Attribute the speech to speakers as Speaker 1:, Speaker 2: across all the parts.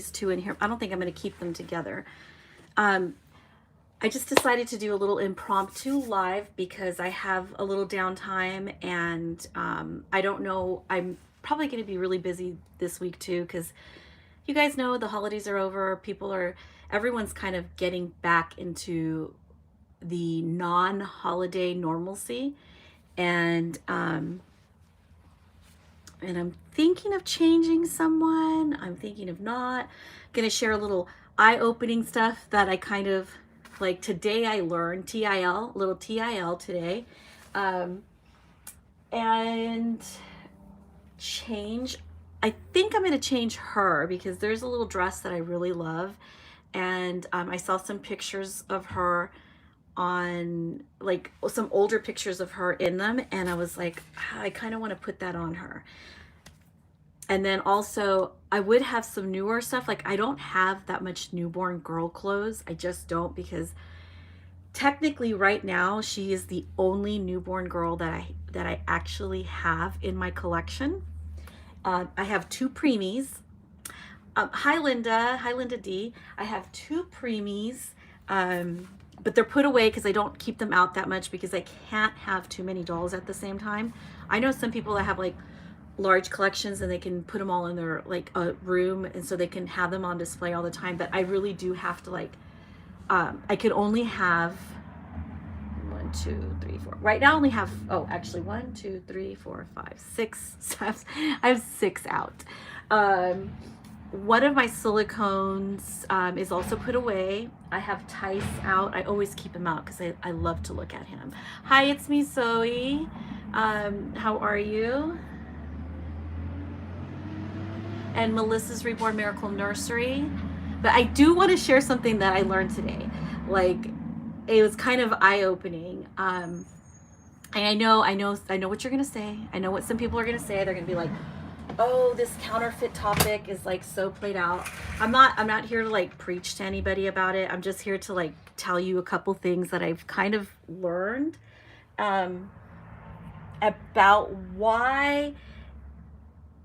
Speaker 1: these two in here. I don't think I'm going to keep them together. I just decided to do a little impromptu live because I have a little downtime, and I don't know, I'm probably going to be really busy this week too, because you guys know the holidays are over. Everyone's kind of getting back into the non-holiday normalcy, and I'm thinking of changing someone. I'm thinking of not. Gonna share a little eye-opening stuff that I kind of like today. I learned TIL, a little TIL today, and change. I think I'm gonna change her because there's a little dress that I really love, and I saw some pictures of her on, like, some older pictures of her in them, and I was like, I kind of want to put that on her. And then also I would have some newer stuff. Like, I don't have that much newborn girl clothes. I just don't, because technically right now she is the only newborn girl that I actually have in my collection. I have two preemies. Hi Linda D. I have two preemies, but they're put away because I don't keep them out that much because I can't have too many dolls at the same time. I know some people that have like large collections and they can put them all in their like a room, and so they can have them on display all the time, but I really do have to, like, I could only have 1, 2, 3, 4. Right now I only have, oh, actually 1, 2, 3, 4, 5, 6, 7. I have 6 out. One of my silicones is also put away. I have Tice out. I always keep him out because I love to look at him. Hi, it's me, Zoe. How are you? And Melissa's Reborn Miracle Nursery. But I do want to share something that I learned today. Like, it was kind of eye-opening. And I know what you're gonna say. I know what some people are gonna say. They're gonna be like, oh, this counterfeit topic is like so played out. I'm not here to like preach to anybody about it. I'm just here to like tell you a couple things that I've kind of learned about why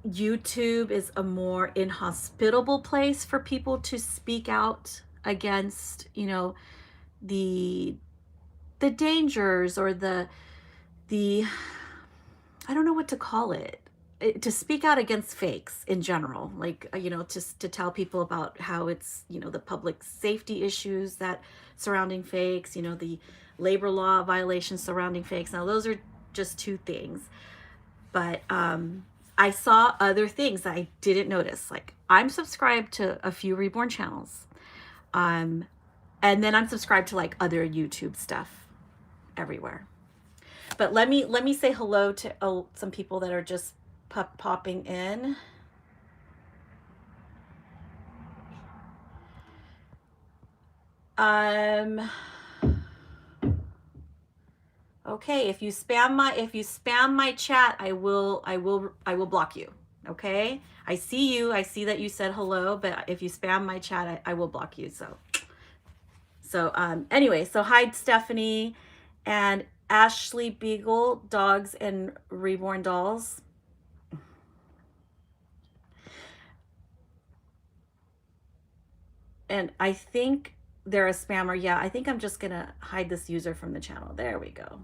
Speaker 1: YouTube is a more inhospitable place for people to speak out against, you know, the dangers, or the I don't know what to call it, to speak out against fakes in general, like, you know, just to tell people about how it's, you know, the public safety issues that surrounding fakes, you know, the labor law violations surrounding fakes. Now, those are just 2 things, but I saw other things that I didn't notice. Like, I'm subscribed to a few Reborn channels, and then I'm subscribed to like other YouTube stuff everywhere. But let me say hello to some people that are just popping in. Okay, if you spam my chat, I will block you. Okay, I see you. I see that you said hello, but if you spam my chat, I will block you. So anyway, so hi Stephanie and Ashley Beagle, Dogs and Reborn Dolls. And I think they're a spammer. Yeah, I think I'm just gonna hide this user from the channel. There we go.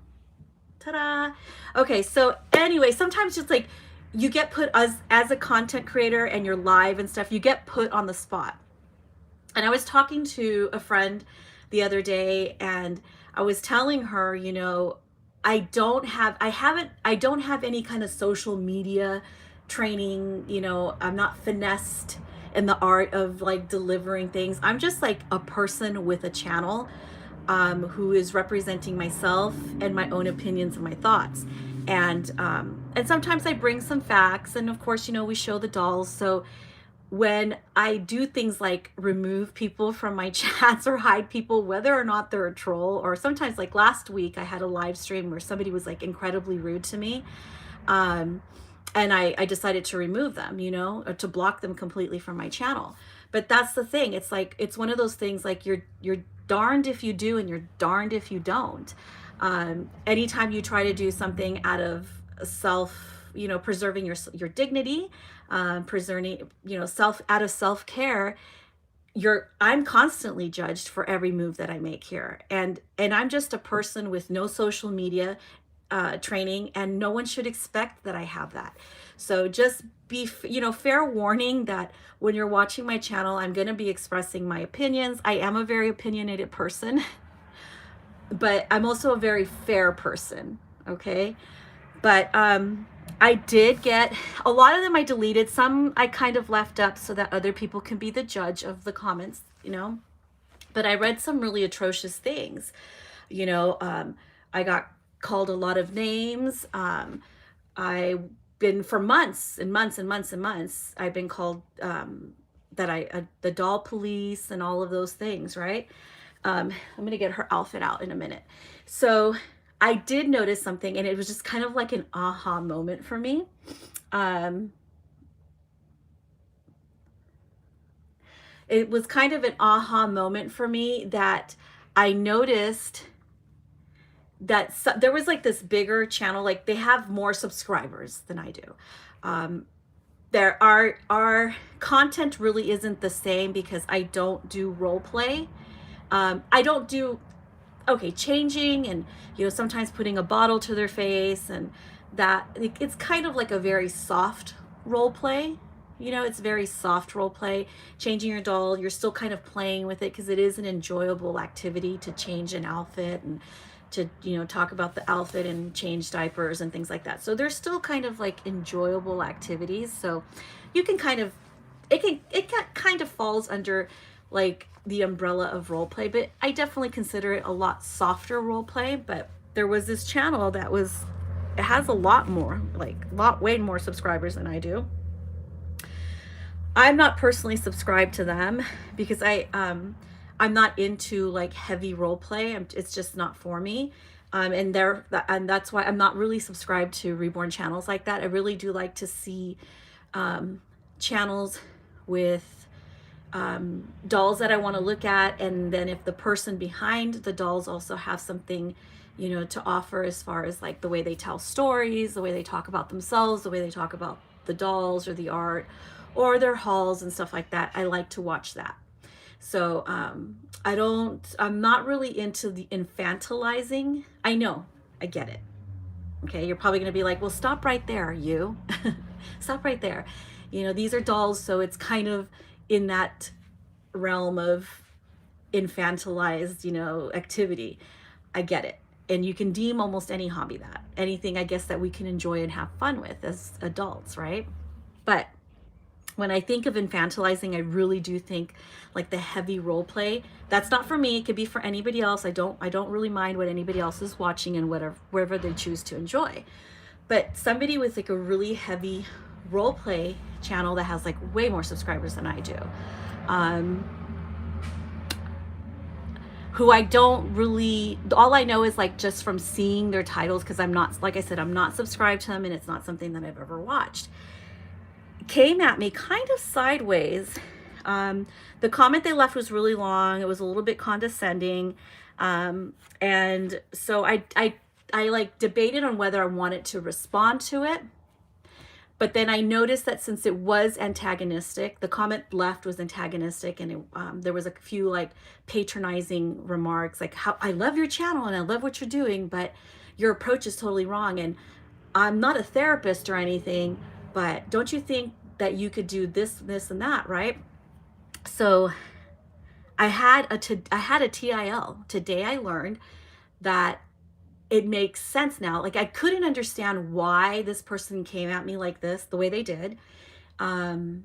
Speaker 1: Ta-da. Okay, so anyway, sometimes just like you get put as a content creator and you're live and stuff, you get put on the spot. And I was talking to a friend the other day, and I was telling her, you know, I don't have any kind of social media training, you know, I'm not finessed in the art of like delivering things. I'm just like a person with a channel who is representing myself and my own opinions and my thoughts. And sometimes I bring some facts, and of course, you know, we show the dolls. So when I do things like remove people from my chats or hide people, whether or not they're a troll, or sometimes like last week I had a live stream where somebody was like incredibly rude to me, and I decided to remove them, you know, or to block them completely from my channel. But that's the thing. It's like, it's one of those things, like you're darned if you do and you're darned if you don't. Anytime you try to do something out of self, you know, preserving your dignity, preserving, you know, out of self-care, I'm constantly judged for every move that I make here. And I'm just a person with no social media training, and no one should expect that I have that. So just be, you know, fair warning that when you're watching my channel, I'm going to be expressing my opinions. I am a very opinionated person, but I'm also a very fair person. Okay. But I did get a lot of them. I deleted some. I kind of left up so that other people can be the judge of the comments, you know. But I read some really atrocious things. You know, I got called a lot of names. I've been for months and months and months and months. I've been called the doll police and all of those things, right? I'm gonna get her outfit out in a minute. So I did notice something, and it was just kind of like an aha moment for me. It was kind of an aha moment for me that I noticed that there was like this bigger channel, like they have more subscribers than I do. Our content really isn't the same because I don't do role play. I don't do changing and, you know, sometimes putting a bottle to their face, and that it's kind of like a very soft role play. You know, it's very soft role play. Changing your doll, you're still kind of playing with it because it is an enjoyable activity to change an outfit and to, you know, talk about the outfit and change diapers and things like that. So they're still kind of like enjoyable activities. So you can kind of, it kind of falls under like the umbrella of role play, but I definitely consider it a lot softer role play. But there was this channel that it has a lot more, way more subscribers than I do. I'm not personally subscribed to them because I'm not into like heavy role play. It's just not for me. And that's why I'm not really subscribed to Reborn channels like that. I really do like to see channels with dolls that I want to look at, and then if the person behind the dolls also have something, you know, to offer as far as like the way they tell stories, the way they talk about themselves, the way they talk about the dolls or the art or their hauls and stuff like that, I like to watch that. So I'm not really into the infantilizing. I know, I get it. Okay, you're probably going to be like, well, stop right there, you. Stop right there. You know, these are dolls, so it's kind of in that realm of infantilized, you know, activity. I get it. And you can deem almost any hobby that. Anything, I guess, that we can enjoy and have fun with as adults, right? But when I think of infantilizing, I really do think like the heavy role play. That's not for me. It could be for anybody else. I don't really mind what anybody else is watching and wherever they choose to enjoy. But somebody with like a really heavy role play channel that has like way more subscribers than I do, who I don't really, all I know is like just from seeing their titles, because I'm not, like I said, I'm not subscribed to them and it's not something that I've ever watched, came at me kind of sideways. The comment they left was really long. It was a little bit condescending. And so I like debated on whether I wanted to respond to it. But then I noticed that since it was antagonistic, the comment left was antagonistic, and there was a few like patronizing remarks, like, how I love your channel and I love what you're doing, but your approach is totally wrong. And I'm not a therapist or anything, but don't you think that you could do this, this, and that, right? So I had a TIL. Today I learned that it makes sense now. Like, I couldn't understand why this person came at me like this, the way they did, in,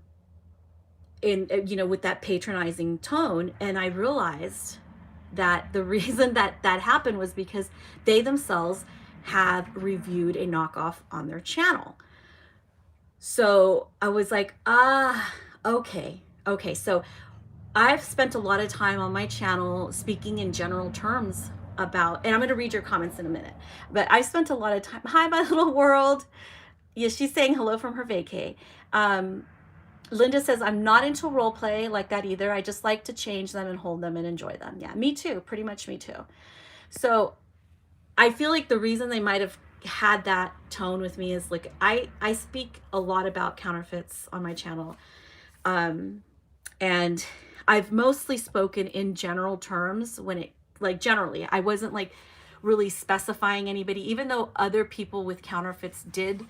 Speaker 1: you know, with that patronizing tone. And I realized that the reason that happened was because they themselves have reviewed a knockoff on their channel. So I was like, okay. So I've spent a lot of time on my channel speaking in general terms about, and I'm going to read your comments in a minute, but I spent a lot of time, hi, my little world. Yeah, she's saying hello from her vacay. Linda says, I'm not into role play like that either. I just like to change them and hold them and enjoy them. Yeah, me too. Pretty much me too. So I feel like the reason they might have had that tone with me is like, I speak a lot about counterfeits on my channel. And I've mostly spoken in general terms when it, like, generally, I wasn't like really specifying anybody, even though other people with counterfeits did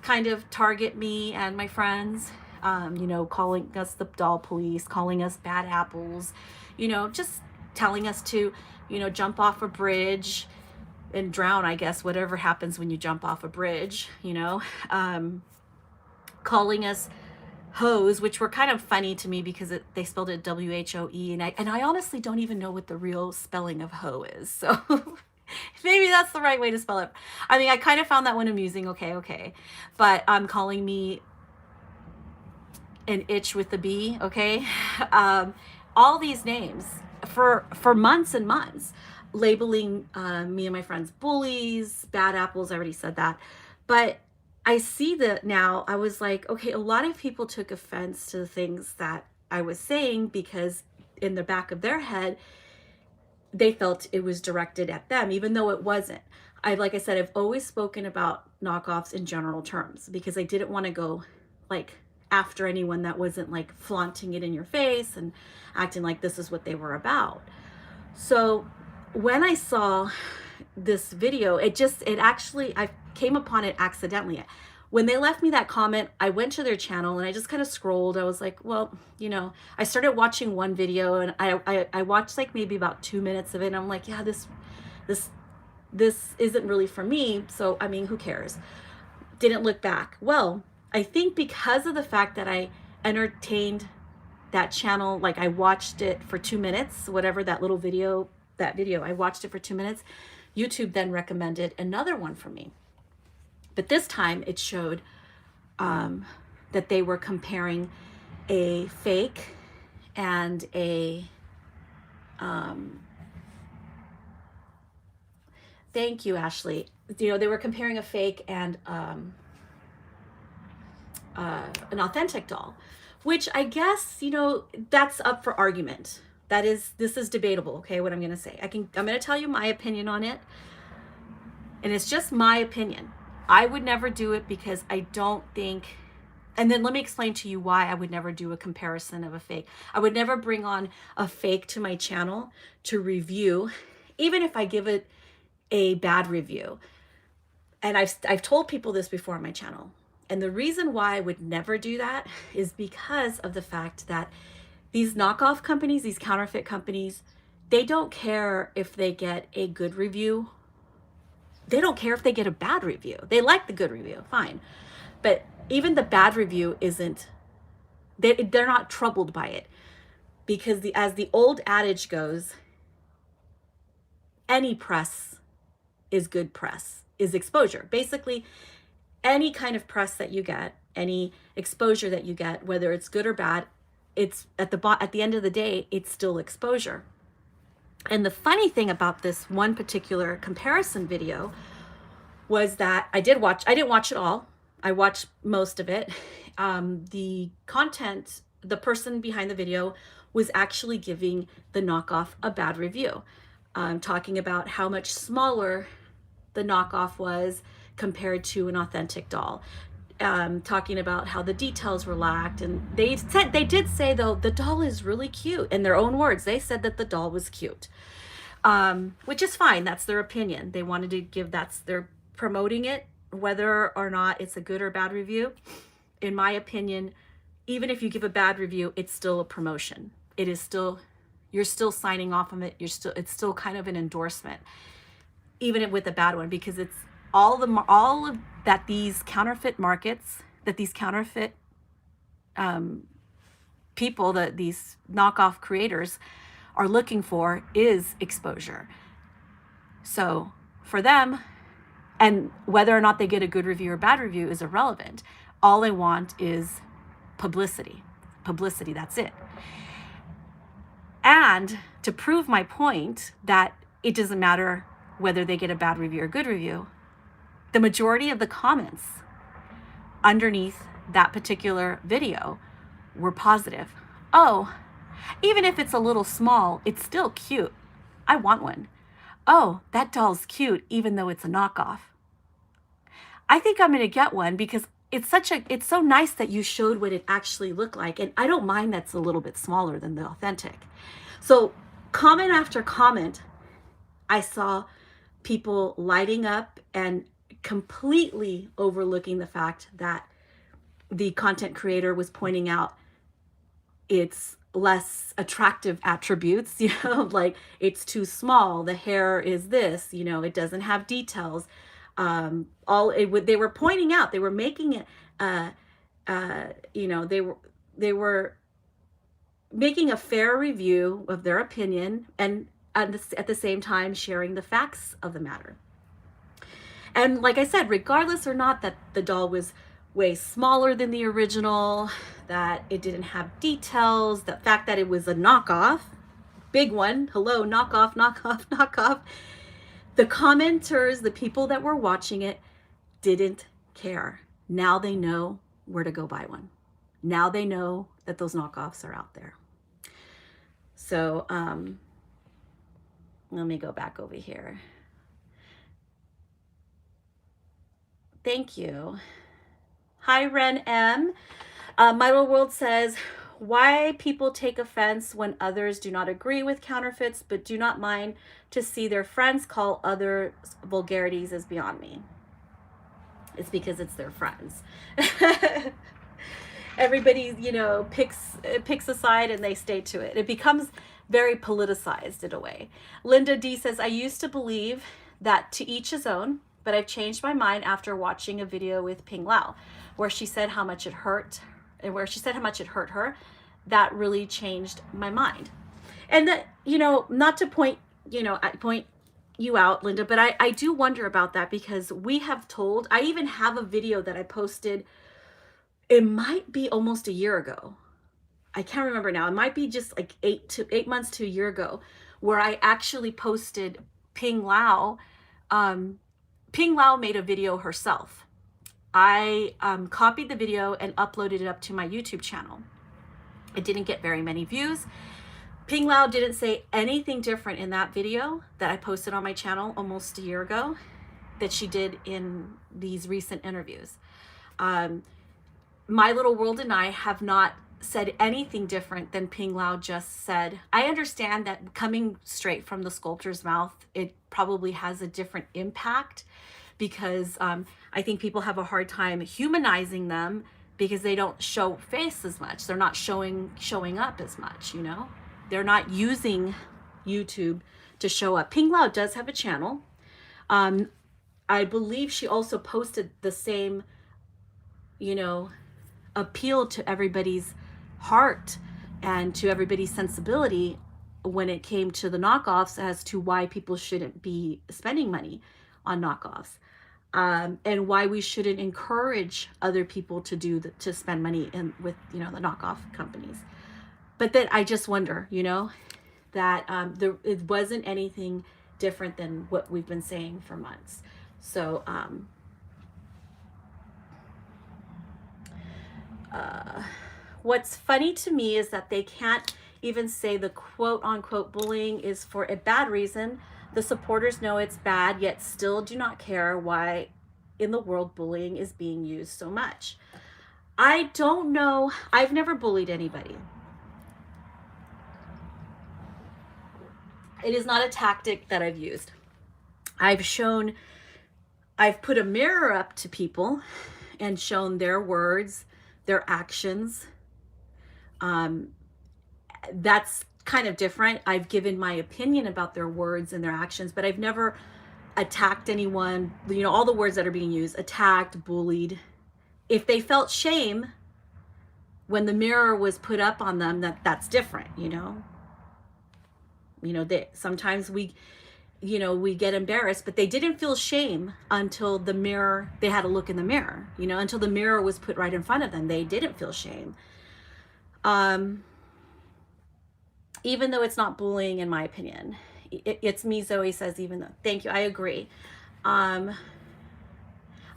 Speaker 1: kind of target me and my friends, you know, calling us the doll police, calling us bad apples, you know, just telling us to, you know, jump off a bridge and drown, I guess, whatever happens when you jump off a bridge, you know, calling us hoes, which were kind of funny to me because they spelled it WHOE, and I honestly don't even know what the real spelling of hoe is. So maybe that's the right way to spell it. I mean, I kind of found that one amusing. Okay. But calling me an itch with the B, okay? All these names for months and months, labeling me and my friends bullies, bad apples. I already said that. But I see that now. I was like, okay, a lot of people took offense to the things that I was saying because in the back of their head, they felt it was directed at them, even though it wasn't. Like I said, I've always spoken about knockoffs in general terms because I didn't want to go like after anyone that wasn't like flaunting it in your face and acting like this is what they were about. So when I saw this video, I came upon it accidentally. When they left me that comment, I went to their channel and I just kind of scrolled. I was like, well, you know, I started watching one video and I watched like maybe about 2 minutes of it. And I'm like, yeah, this isn't really for me. So, I mean, who cares? Didn't look back. Well, I think because of the fact that I entertained that channel, like I watched it for 2 minutes, whatever that video, I watched it for 2 minutes. YouTube then recommended another one for me. But this time it showed that they were comparing a fake and a, thank you, Ashley. You know, they were comparing a fake and an authentic doll, which I guess, you know, that's up for argument. This is debatable, okay, what I'm going to say. I'm going to tell you my opinion on it. And it's just my opinion. I would never do it because I don't think, and then let me explain to you why I would never do a comparison of a fake. I would never bring on a fake to my channel to review, even if I give it a bad review. And I've told people this before on my channel. And the reason why I would never do that is because of the fact that these knockoff companies, these counterfeit companies, they don't care if they get a good review. They don't care if they get a bad review. They like the good review, fine. But even the bad review they're not troubled by it. Because as the old adage goes, any press is good press, is exposure. Basically, any kind of press that you get, any exposure that you get, whether it's good or bad, it's at the end of the day, it's still exposure. And the funny thing about this one particular comparison video was that I didn't watch it all. I watched most of it. The content, the person behind the video was actually giving the knockoff a bad review, talking about how much smaller the knockoff was compared to an authentic doll. Talking about how the details were lacked, and they did say though the doll is really cute. In their own words, they said that the doll was cute, which is fine. That's their opinion. They wanted to give they're promoting it, whether or not it's a good or bad review. In my opinion, even if you give a bad review, it's still a promotion. It is still, you're still signing off on it. It's still kind of an endorsement, even with a bad one, because it's all of that these counterfeit markets, that these counterfeit people, that these knockoff creators are looking for is exposure. So for them, and whether or not they get a good review or bad review is irrelevant. All they want is publicity. Publicity, that's it. And to prove my point that it doesn't matter whether they get a bad review or good review, the majority of the comments underneath that particular video were positive. Oh, even if it's a little small, it's still cute. I want one. Oh, that doll's cute even though it's a knockoff. I think I'm going to get one because it's so nice that you showed what it actually looked like. And I don't mind that's a little bit smaller than the authentic. So comment after comment, I saw people lighting up and completely overlooking the fact that the content creator was pointing out its less attractive attributes, like it's too small, the hair is this, it doesn't have details. They were pointing out, they were making it, they were making a fair review of their opinion, and at the same time sharing the facts of the matter. And like I said, regardless or not that the doll was way smaller than the original, that it didn't have details, the fact that it was a knockoff, big one, hello, knockoff, knockoff, knockoff. The commenters, the people that were watching it, didn't care. Now they know where to go buy one. Now they know that those knockoffs are out there. So let me go back over here. Thank you. Hi, Ren M. My Little World says, why people take offense when others do not agree with counterfeits but do not mind to see their friends call other vulgarities is beyond me. It's because it's their friends. Everybody, picks a side and they stay to it. It becomes very politicized in a way. Linda D says, I used to believe that to each his own, but I've changed my mind after watching a video with Ping Lao, where she said how much it hurt, and where she said how much it hurt her. That really changed my mind. And that, not to point you out, Linda, but I do wonder about that, because I even have a video that I posted, it might be almost a year ago. I can't remember now. It might be just like 8 months to a year ago, where I actually posted Ping Lao. Ping Lao made a video herself. I copied the video and uploaded it up to my YouTube channel. It didn't get very many views. Ping Lao didn't say anything different in that video that I posted on my channel almost a year ago that she did in these recent interviews. My Little World and I have not said anything different than Ping Lao just said. I understand that coming straight from the sculptor's mouth, it probably has a different impact, because I think people have a hard time humanizing them because they don't show face as much. They're not showing up as much, They're not using YouTube to show up. Ping Lao does have a channel. I believe she also posted the same, appeal to everybody's heart and to everybody's sensibility when it came to the knockoffs, as to why people shouldn't be spending money on knockoffs, and why we shouldn't encourage other people to spend money with the knockoff companies. But then I just wonder, that it wasn't anything different than what we've been saying for months. So what's funny to me is that they can't even say the quote unquote bullying is for a bad reason. The supporters know it's bad, yet still do not care why in the world bullying is being used so much. I don't know. I've never bullied anybody. It is not a tactic that I've used. I've put a mirror up to people and shown their words, their actions. That's kind of different. I've given my opinion about their words and their actions, but I've never attacked anyone. All the words that are being used: attacked, bullied. If they felt shame when the mirror was put up on them, that's different. Sometimes we get embarrassed, but they didn't feel shame until they had a look in the mirror, until the mirror was put right in front of them. They didn't feel shame. Even though it's not bullying, in my opinion. It's me, Zoe says, even though. Thank you, I agree. I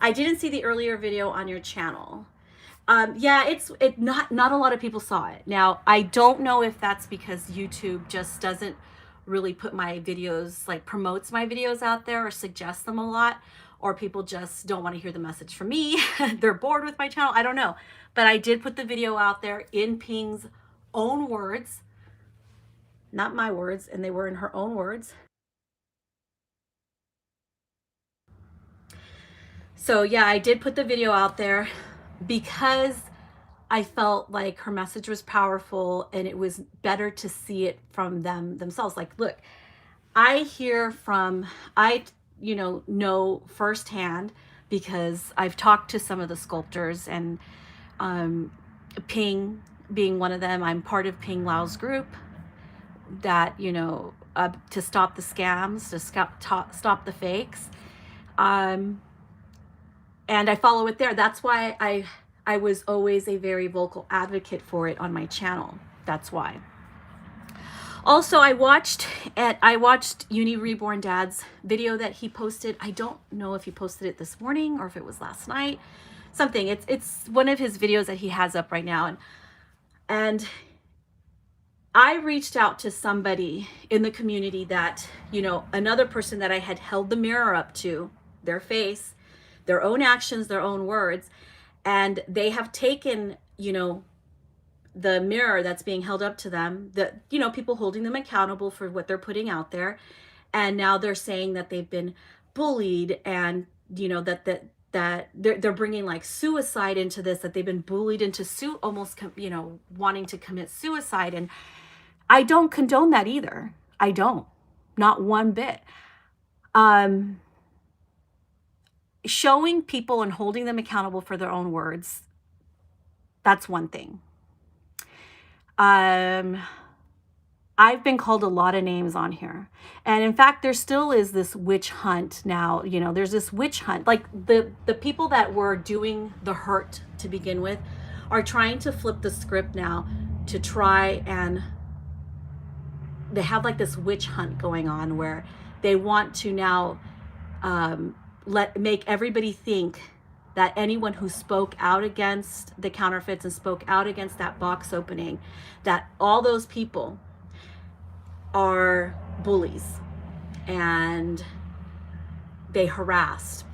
Speaker 1: didn't see the earlier video on your channel. Yeah, not a lot of people saw it. Now, I don't know if that's because YouTube just doesn't really put my videos, promotes my videos out there or suggests them a lot, or people just don't want to hear the message from me. They're bored with my channel. I don't know. But I did put the video out there in Ping's own words, not my words, and they were in her own words. So yeah, I did put the video out there because I felt like her message was powerful, and it was better to see it from themselves. Like, look, I hear from, know firsthand, because I've talked to some of the sculptors, and Ping being one of them. I'm part of Ping Lau's group that, to stop the scams, to stop the fakes. And I follow it there. That's why I was always a very vocal advocate for it on my channel. That's why. Also, I watched Uni Reborn Dad's video that he posted. I don't know if he posted it this morning or if it was last night. Something. It's one of his videos that he has up right now. And I reached out to somebody in the community that, another person that I had held the mirror up to, their face, their own actions, their own words, and they have taken, the mirror that's being held up to them, that, people holding them accountable for what they're putting out there. And now they're saying that they've been bullied, and, that they're bringing like suicide into this, that they've been bullied into almost, wanting to commit suicide. And I don't condone that either. I don't, not one bit. Showing people and holding them accountable for their own words, that's one thing. I've been called a lot of names on here. And in fact, there still is this witch hunt now. There's this witch hunt. Like the people that were doing the hurt to begin with are trying to flip the script now to try, and they have like this witch hunt going on where they want to now make everybody think that anyone who spoke out against the counterfeits and spoke out against that box opening, that all those people are bullies, and they harassed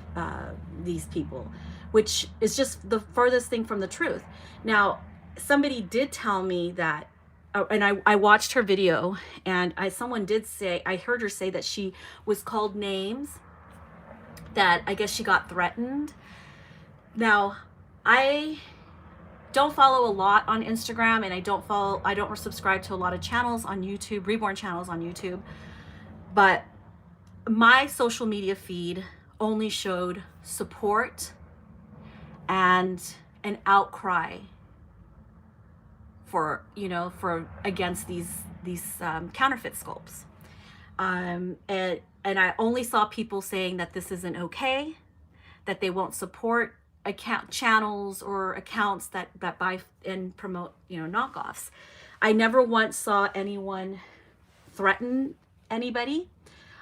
Speaker 1: these people, which is just the furthest thing from the truth. Now, somebody did tell me that, and I watched her video, and someone did say, I heard her say that she was called names, that I guess she got threatened. Now, I don't follow a lot on Instagram, and I don't subscribe to a lot of channels on YouTube, Reborn channels on YouTube, but my social media feed only showed support and an outcry for against these counterfeit sculpts. And I only saw people saying that this isn't okay, that they won't support channels or accounts that buy and promote knockoffs. I never once saw anyone threaten anybody.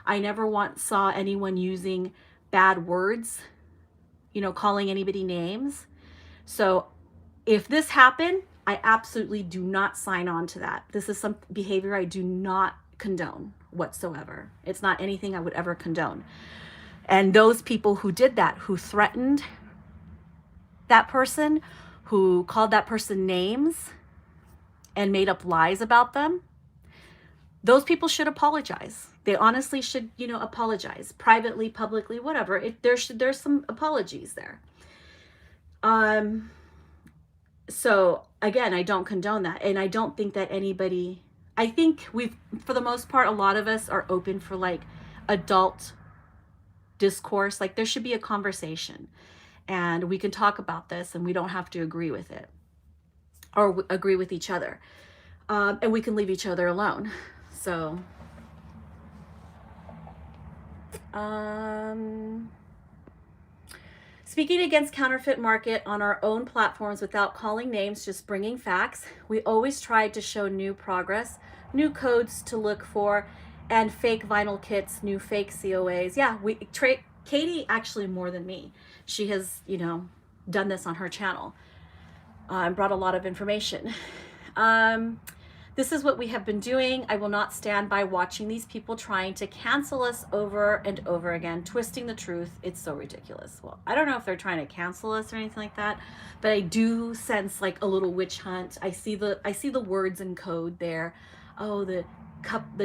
Speaker 1: I never once saw anyone using bad words, calling anybody names. So if this happened, I absolutely do not sign on to that. This is some behavior I do not condone whatsoever. It's not anything I would ever condone. And those people who did that, who threatened that person, who called that person names and made up lies about them, those people should apologize. They honestly should, apologize privately, publicly, whatever. There's some apologies there. So again, I don't condone that, and I don't think that anybody. I think for the most part, a lot of us are open for like adult discourse. Like there should be a conversation, and we can talk about this, and we don't have to agree with it or agree with each other, and we can leave each other alone. So speaking against counterfeit market on our own platforms without calling names, just bringing facts. We always tried to show new progress, new codes to look for, and fake vinyl kits, new fake COAs. Yeah, Katie actually more than me. She has, done this on her channel and brought a lot of information. This is what we have been doing. I will not stand by watching these people trying to cancel us over and over again, twisting the truth. It's so ridiculous. Well, I don't know if they're trying to cancel us or anything like that, but I do sense like a little witch hunt. I see the words in code there. Oh, the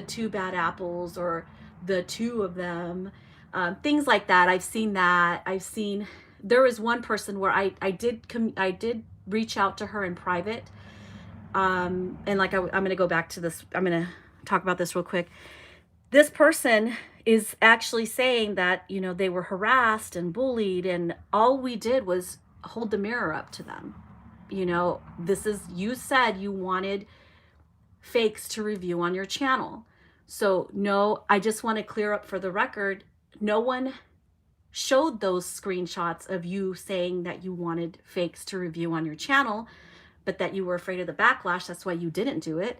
Speaker 1: two bad apples, or the two of them, things like that. I've seen that. There was one person where I did reach out to her in private. And like I'm going to go back to this. I'm going to talk about this real quick. This person is actually saying that, they were harassed and bullied, and all we did was hold the mirror up to them. You said you wanted fakes to review on your channel. So no, I just want to clear up for the record. No one showed those screenshots of you saying that you wanted fakes to review on your channel, but that you were afraid of the backlash. That's why you didn't do it.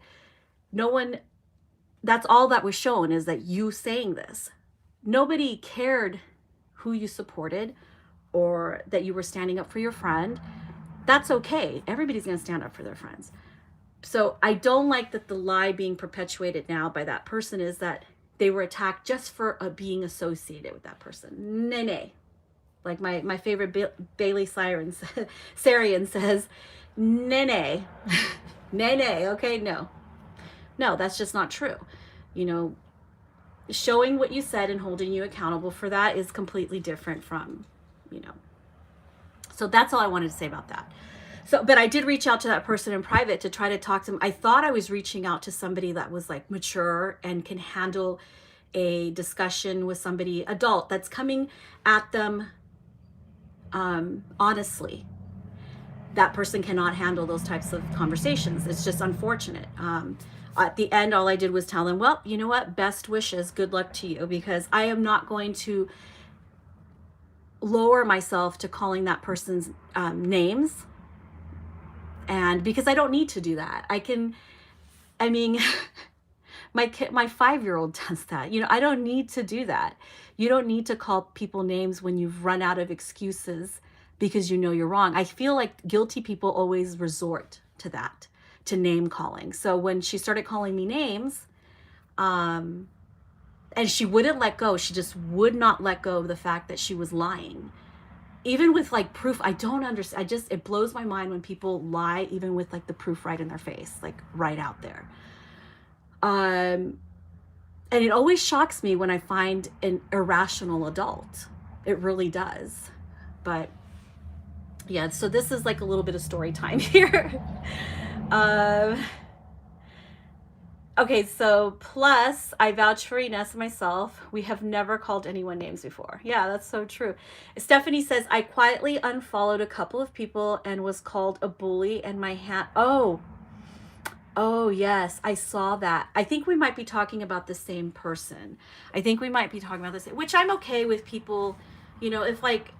Speaker 1: That's all that was shown, is that you saying this. Nobody cared who you supported or that you were standing up for your friend. That's okay. Everybody's going to stand up for their friends. So I don't like that the lie being perpetuated now by that person is that they were attacked just for being associated with that person. Nay. Like my favorite Bailey Sarian says, nay. Nay, okay? No, that's just not true. Showing what you said and holding you accountable for that is completely different from, so that's all I wanted to say about that. So, but I did reach out to that person in private to try to talk to them. I thought I was reaching out to somebody that was like mature and can handle a discussion with somebody adult that's coming at them honestly. That person cannot handle those types of conversations. It's just unfortunate. At the end, all I did was tell them, well, you know what? Best wishes. Good luck to you, because I am not going to lower myself to calling that person's names. And because I don't need to do that. My 5-year-old does that. I don't need to do that. You don't need to call people names when you've run out of excuses because you're wrong. I feel like guilty people always resort to that, to name calling. So when she started calling me names, and she wouldn't let go, she just would not let go of the fact that she was lying. Even with like proof, I don't understand. It blows my mind when people lie, even with like the proof right in their face, like right out there. And it always shocks me when I find an irrational adult. It really does. But yeah, so this is like a little bit of story time here. Okay, so plus, I vouch for Ines and myself. We have never called anyone names before. Yeah, that's so true. Stephanie says, I quietly unfollowed a couple of people and was called a bully, and my hand... Oh, yes, I saw that. I think we might be talking about the same person. Which I'm okay with people, if like,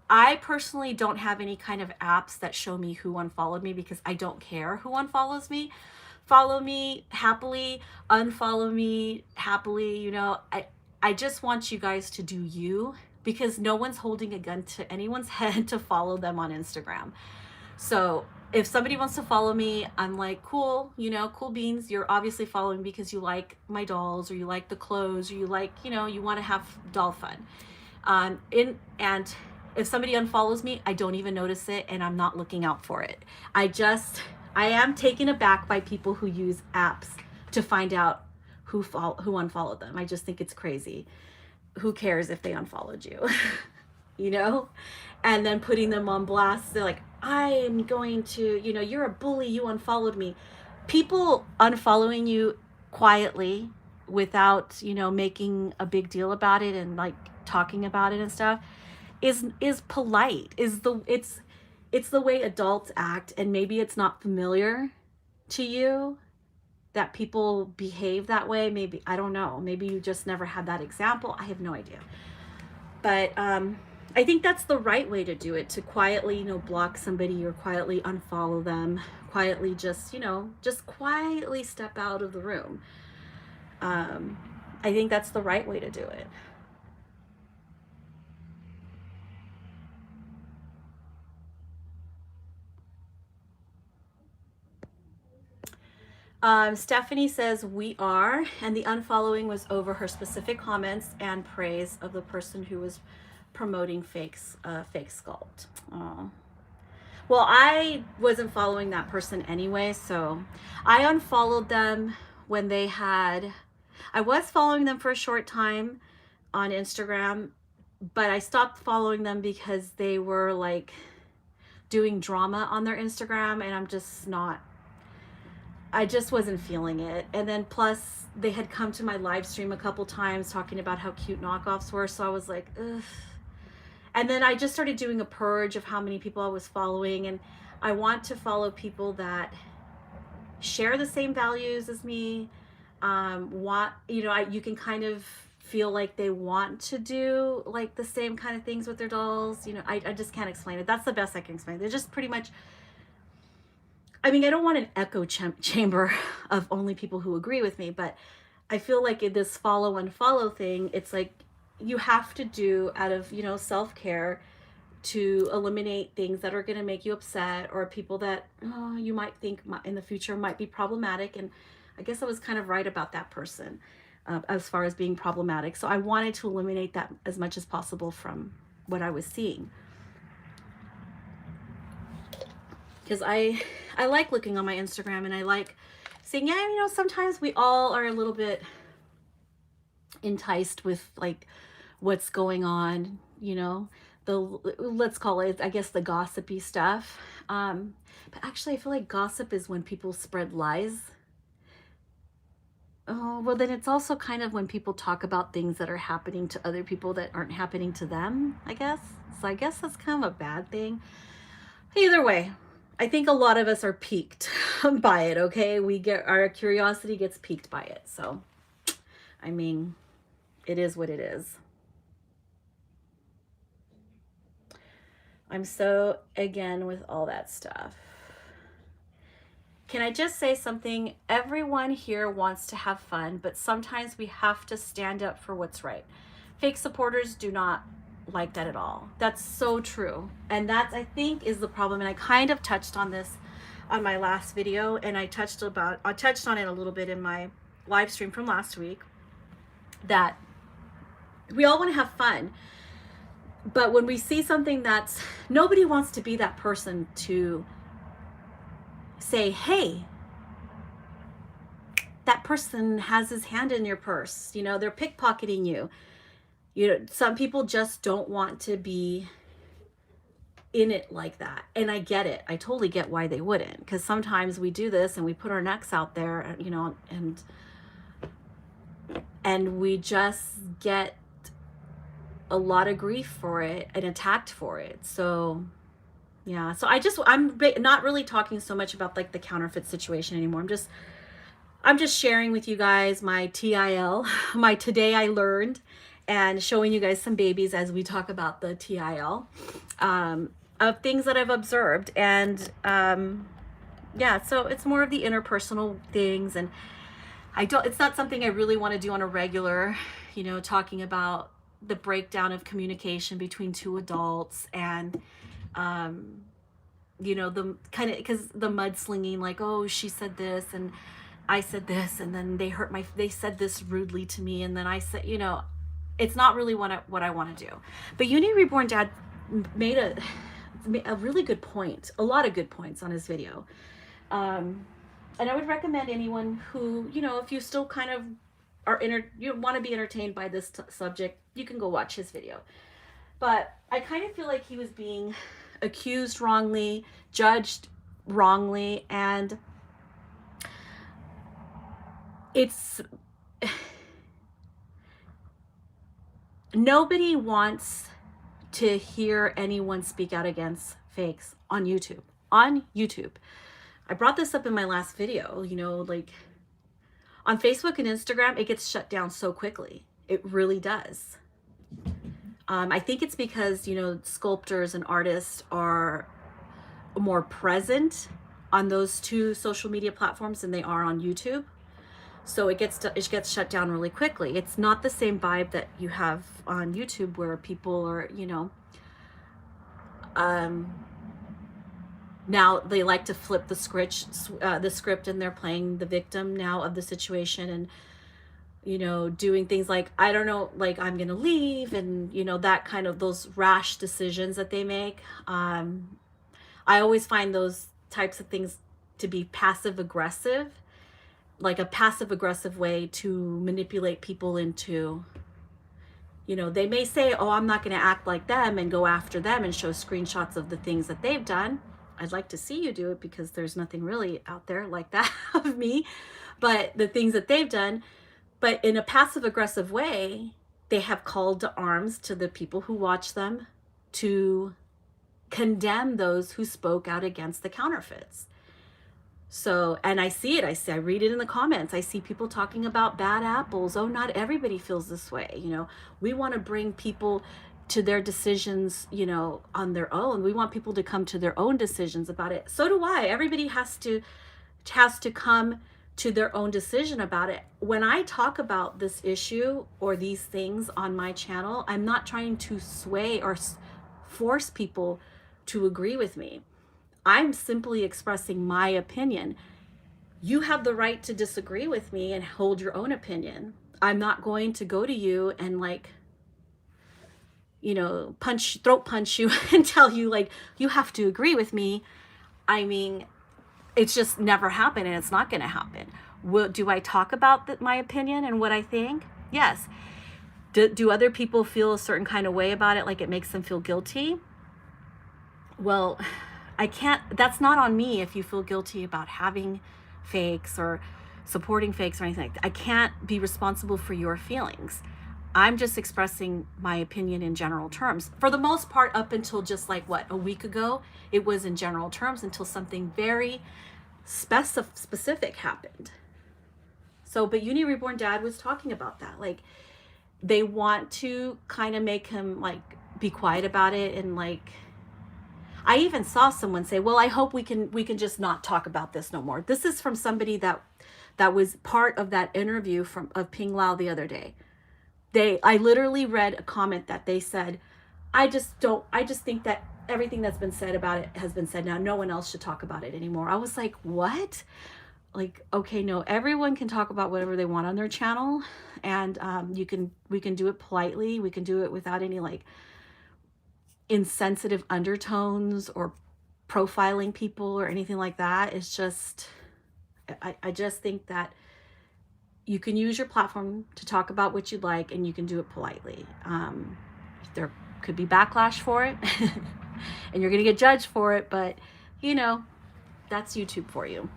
Speaker 1: I personally don't have any kind of apps that show me who unfollowed me, because I don't care who unfollows me. Follow me happily, unfollow me happily. I just want you guys to do you, because no one's holding a gun to anyone's head to follow them on Instagram. So if somebody wants to follow me, I'm like, cool, cool beans. You're obviously following because you like my dolls, or you like the clothes, or you like, you want to have doll fun. And if somebody unfollows me, I don't even notice it, and I'm not looking out for it. I am taken aback by people who use apps to find out who unfollowed them. I just think it's crazy. Who cares if they unfollowed you? And then putting them on blast. They're like, I am going to, you're a bully, you unfollowed me. People unfollowing you quietly without, making a big deal about it and like talking about it and stuff is polite. It's the way adults act, and maybe it's not familiar to you that people behave that way. Maybe, I don't know. Maybe you just never had that example. I have no idea. But I think that's the right way to do it, to quietly, block somebody or quietly unfollow them, quietly just quietly step out of the room. I think that's the right way to do it. Stephanie says we are, and the unfollowing was over her specific comments and praise of the person who was promoting fake sculpt. Oh. Well, I wasn't following that person anyway, so I unfollowed them when they had, I was following them for a short time on Instagram, but I stopped following them because they were like doing drama on their Instagram, and I'm just not, I just wasn't feeling it. And then plus they had come to my live stream a couple times talking about how cute knockoffs were, so I was like, ugh. And then I just started doing a purge of how many people I was following, and I want to follow people that share the same values as me. You can kind of feel like they want to do like the same kind of things with their dolls. I just can't explain it. That's the best I can explain. They're just pretty much, I mean, I don't want an echo chamber of only people who agree with me, but I feel like in this follow unfollow thing, it's like you have to do out of, self-care to eliminate things that are going to make you upset, or people that you might think in the future might be problematic. And I guess I was kind of right about that person as far as being problematic. So I wanted to eliminate that as much as possible from what I was seeing. Because I like looking on my Instagram, and I like seeing, sometimes we all are a little bit enticed with like what's going on, let's call it, I guess, the gossipy stuff. But actually I feel like gossip is when people spread lies. Oh, well, then it's also kind of when people talk about things that are happening to other people that aren't happening to them, I guess. So I guess that's kind of a bad thing. Either way, I think a lot of us are piqued by it, okay? Our curiosity gets piqued by it. So, I mean, it is what it is. I'm so again with all that stuff. Can I just say something? Everyone here wants to have fun, but sometimes we have to stand up for what's right. Fake supporters do not like that at all. That's so true. And that, I think, is the problem. And I kind of touched on this on my last video, and I touched on it a little bit in my live stream from last week, that we all want to have fun. But when we see something that's, nobody wants to be that person to say, hey, that person has his hand in your purse, they're pickpocketing you. Some people just don't want to be in it like that. And I get it. I totally get why they wouldn't, because sometimes we do this and we put our necks out there, and we just get a lot of grief for it and attacked for it. So yeah, so I'm not really talking so much about like the counterfeit situation anymore. I'm just sharing with you guys my TIL, my today I learned, and showing you guys some babies as we talk about the TIL of things that I've observed. And yeah, so it's more of the interpersonal things, and it's not something I really want to do on a regular, talking about the breakdown of communication between two adults, and the kind of, because the mudslinging, like, oh, she said this and I said this, and then they said this rudely to me, and then I said, it's not really what I want to do. But Reborn Dad made a really good point, a lot of good points on his video. And I would recommend anyone who, if you still kind of you want to be entertained by this subject, you can go watch his video. But I kind of feel like he was being accused wrongly, judged wrongly, and it's nobody wants to hear anyone speak out against fakes on YouTube. I brought this up in my last video, like on Facebook and Instagram, it gets shut down so quickly. It really does. I think it's because, sculptors and artists are more present on those two social media platforms than they are on YouTube. So it gets shut down really quickly. It's not the same vibe that you have on YouTube, where people are, Now they like to flip the script, and they're playing the victim now of the situation, and doing things like, I don't know, like, I'm gonna leave, and that kind of, those rash decisions that they make. I always find those types of things to be passive aggressive, like a passive aggressive way to manipulate people into, they may say, oh, I'm not going to act like them, and go after them and show screenshots of the things that they've done. I'd like to see you do it, because there's nothing really out there like that of me, but the things that they've done. But in a passive aggressive way, they have called to arms to the people who watch them to condemn those who spoke out against the counterfeits. So, and I see it, I read it in the comments. I see people talking about bad apples. Oh, not everybody feels this way. We want to bring people to their decisions, on their own. We want people to come to their own decisions about it. So do I. Everybody has to come to their own decision about it. When I talk about this issue or these things on my channel, I'm not trying to sway or force people to agree with me. I'm simply expressing my opinion. You have the right to disagree with me and hold your own opinion. I'm not going to go to you and, like, throat punch you and tell you, like, you have to agree with me. I mean, it's just never happened, and it's not going to happen. Do I talk about my opinion and what I think? Yes. Do other people feel a certain kind of way about it, like it makes them feel guilty? Well, I can't, that's not on me if you feel guilty about having fakes or supporting fakes or anything like that. I can't be responsible for your feelings. I'm just expressing my opinion in general terms. For the most part, up until just like, a week ago, it was in general terms, until something very specific happened. So, but Uni Reborn Dad was talking about that. Like, they want to kind of make him, like, be quiet about it, and, like, I even saw someone say, well, I hope we can just not talk about this no more. This is from somebody that was part of that interview of Ping Lao the other day. I literally read a comment that they said, I just think that everything that's been said about it has been said now. No one else should talk about it anymore. I was like, what? Like, okay, no, everyone can talk about whatever they want on their channel. And we can do it politely. We can do it without any, like, insensitive undertones or profiling people or anything like that. It's just, I just think that you can use your platform to talk about what you'd like, and you can do it politely. There could be backlash for it and you're going to get judged for it, but that's YouTube for you.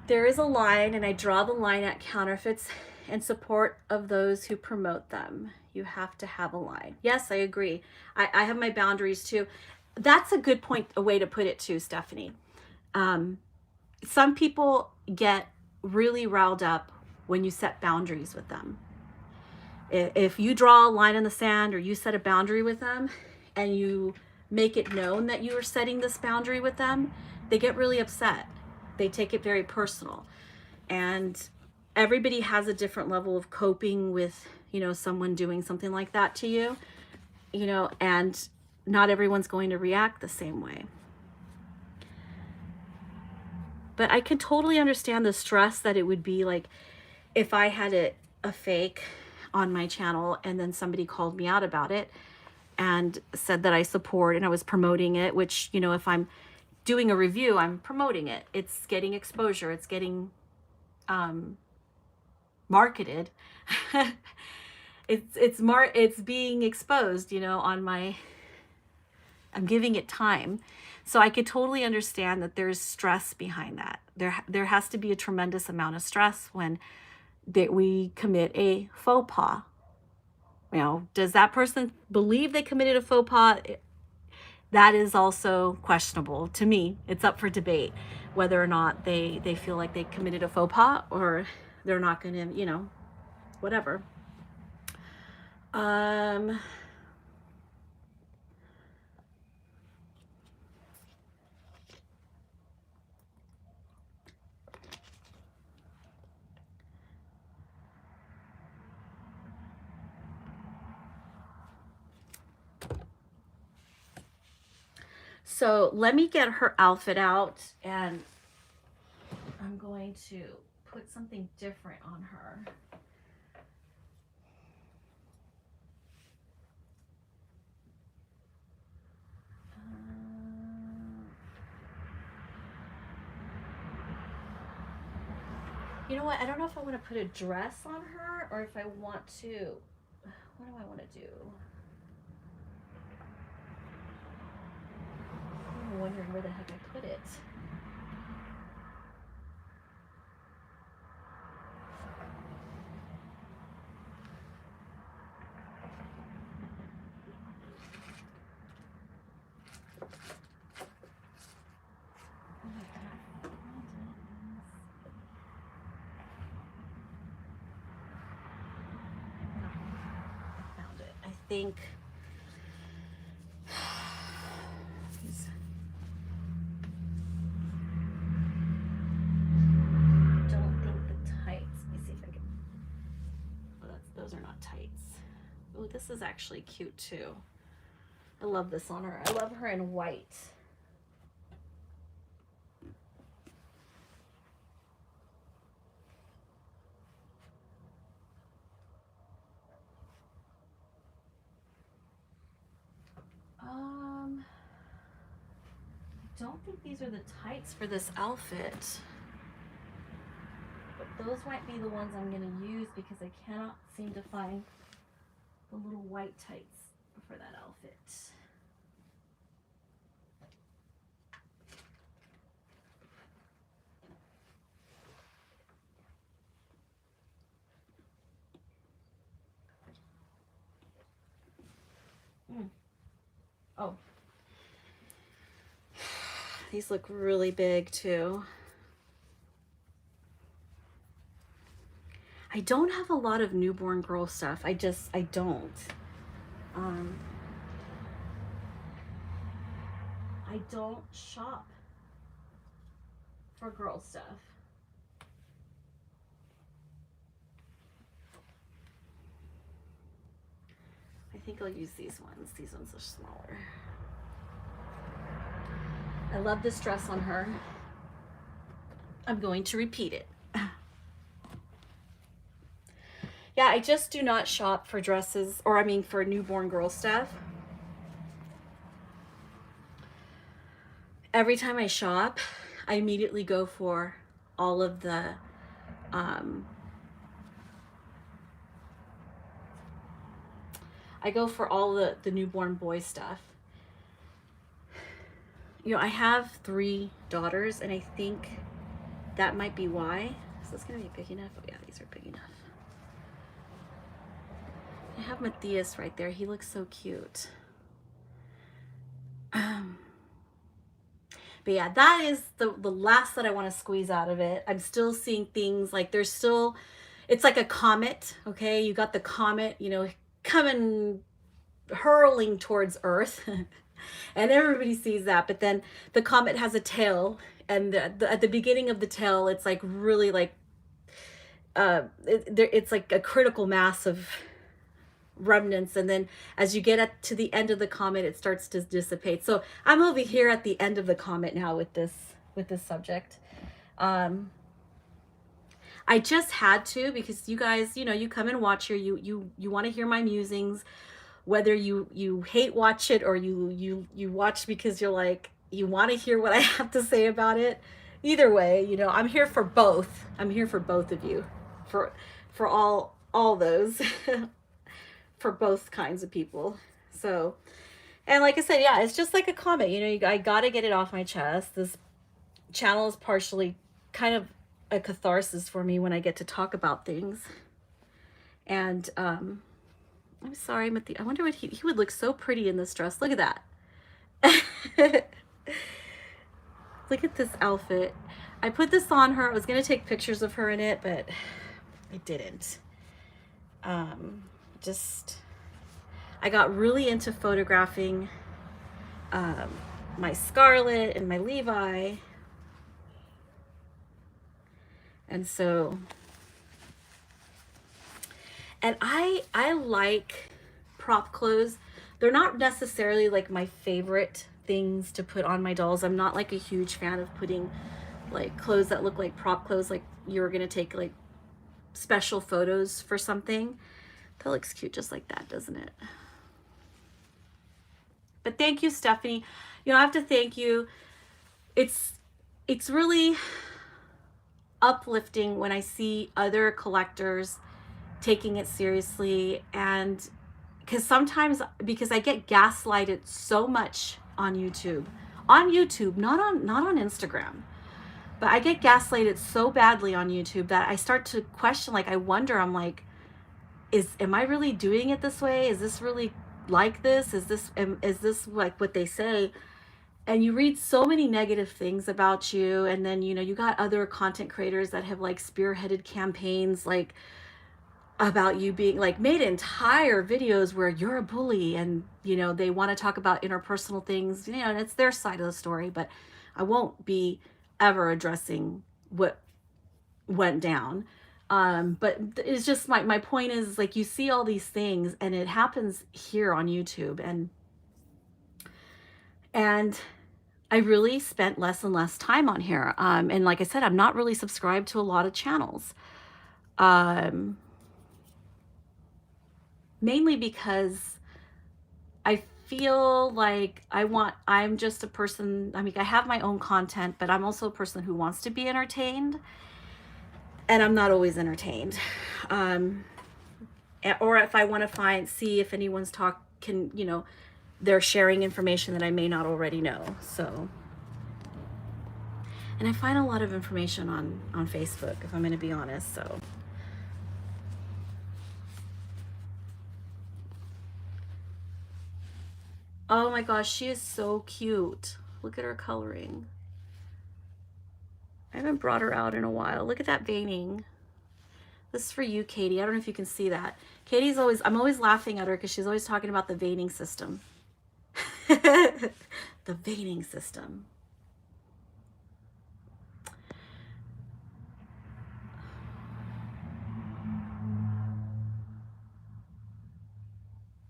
Speaker 1: There is a line, and I draw the line at counterfeits in support of those who promote them. You have to have a line. Yes, I agree. I have my boundaries too. That's a good point, a way to put it too, Stephanie. Some people get really riled up when you set boundaries with them. If you draw a line in the sand, or you set a boundary with them, and you make it known that you are setting this boundary with them, they get really upset. They take it very personal. And everybody has a different level of coping with, someone doing something like that to you, and not everyone's going to react the same way. But I can totally understand the stress that it would be like if I had a fake on my channel, and then somebody called me out about it and said that I support and I was promoting it, which, if I'm doing a review, I'm promoting it. It's getting exposure. It's getting marketed. It's being exposed, on my, I'm giving it time. So I could totally understand that there's stress behind that. There has to be a tremendous amount of stress when we commit a faux pas. Does that person believe they committed a faux pas? That is also questionable to me. It's up for debate whether or not they feel like they committed a faux pas, or they're not going to, whatever. So let me get her outfit out, and I'm going to put something different on her. You know what? I don't know if I want to put a dress on her or if I want to. What do I want to do? I'm wondering where the heck I put it. I think don't think the tights. Let me see if I can. Oh, those are not tights. Oh, this is actually cute too. I love this on her. I love her in white. I don't think these are the tights for this outfit. But those might be the ones I'm going to use because I cannot seem to find the little white tights for that outfit. Oh. These look really big too. I don't have a lot of newborn girl stuff. I don't. I don't shop for girl stuff. I think I'll use these ones. These ones are smaller. I love this dress on her. I'm going to repeat it. Yeah, I just do not shop for dresses, or I mean for newborn girl stuff. Every time I shop, I immediately go for all of the the newborn boy stuff. You know, I have 3 daughters, and I think that might be why. Is this gonna be big enough? Oh yeah, these are big enough. I have Matthias right there. He looks so cute. But yeah, that is the last that I want to squeeze out of it. I'm still seeing things like there's still, it's like a comet, okay? You got the comet, you know, coming, hurling towards Earth. And everybody sees that. But then the comet has a tail. And at the beginning of the tail, it's like really like, it's like a critical mass of remnants, and then as you get to the end of the comet, it starts to dissipate. So I'm over here at the end of the comet now with this subject. I just had to, because you guys, you know, you come and watch here, you want to hear my musings, whether you hate watch it or you watch because you're like, you want to hear what I have to say about it. Either way, you know, I'm here for both. I'm here for both of you, for all those. For both kinds of people. So, and like I said, yeah, it's just like a comet, you know, I gotta get it off my chest. This channel is partially kind of a catharsis for me when I get to talk about things. And I'm sorry, Matthew, I wonder what he would look so pretty in this dress. Look at that. Look at this outfit. I put this on her. I was gonna take pictures of her in it, but I didn't. I got really into photographing my Scarlett and my Levi. And so, and I like prop clothes. They're not necessarily like my favorite things to put on my dolls. I'm not like a huge fan of putting like clothes that look like prop clothes, like you're gonna take like special photos for something. That looks cute just like that, doesn't it? But thank you, Stephanie. You know, I have to thank you. It's really uplifting when I see other collectors taking it seriously, and because sometimes, because I get gaslighted so much on YouTube, not on Instagram, but I get gaslighted so badly on YouTube that I start to question, like I wonder, I'm like, am I really doing it this way? Is this really like this? Is this like what they say? And you read so many negative things about you, and then you know you got other content creators that have like spearheaded campaigns like about you being like made entire videos where you're a bully, and you know they want to talk about interpersonal things, you know, and it's their side of the story, but I won't be ever addressing what went down. But it's just my point is like you see all these things and it happens here on YouTube, and I really spent less and less time on here. And like I said, I'm not really subscribed to a lot of channels. Mainly because I feel like I'm just a person, I mean, I have my own content, but I'm also a person who wants to be entertained, and I'm not always entertained. Or if I want to see if anyone's you know, they're sharing information that I may not already know. So, and I find a lot of information on Facebook, if I'm going to be honest. So, oh my gosh, she is so cute. Look at her coloring. I haven't brought her out in a while. Look at that veining. This is for you, Katie. I don't know if you can see that. I'm always laughing at her because she's always talking about the veining system. The veining system.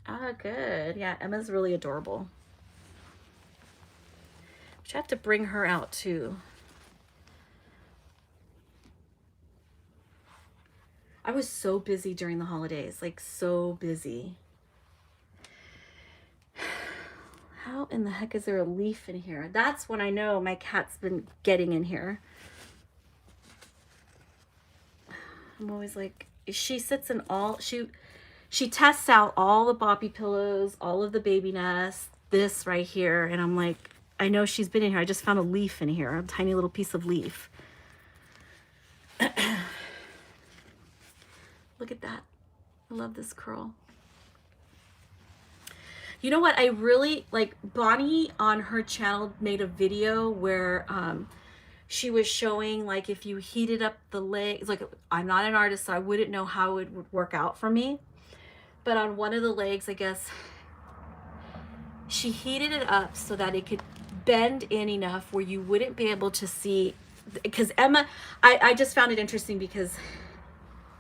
Speaker 1: Ah, good. Yeah, Emma's really adorable. But you have to bring her out too. I was so busy during the holidays, like so busy. How in the heck is there a leaf in here? That's when I know my cat's been getting in here. I'm always like, she sits in she tests out all the boppy pillows, all of the baby nests, this right here, and I'm like, I know she's been in here. I just found a leaf in here, a tiny little piece of leaf. Look at that. I love this curl. You know what? I really like Bonnie on her channel made a video where she was showing like if you heated up the legs, like I'm not an artist, so I wouldn't know how it would work out for me. But on one of the legs, I guess, she heated it up so that it could bend in enough where you wouldn't be able to see, because Emma, I just found it interesting because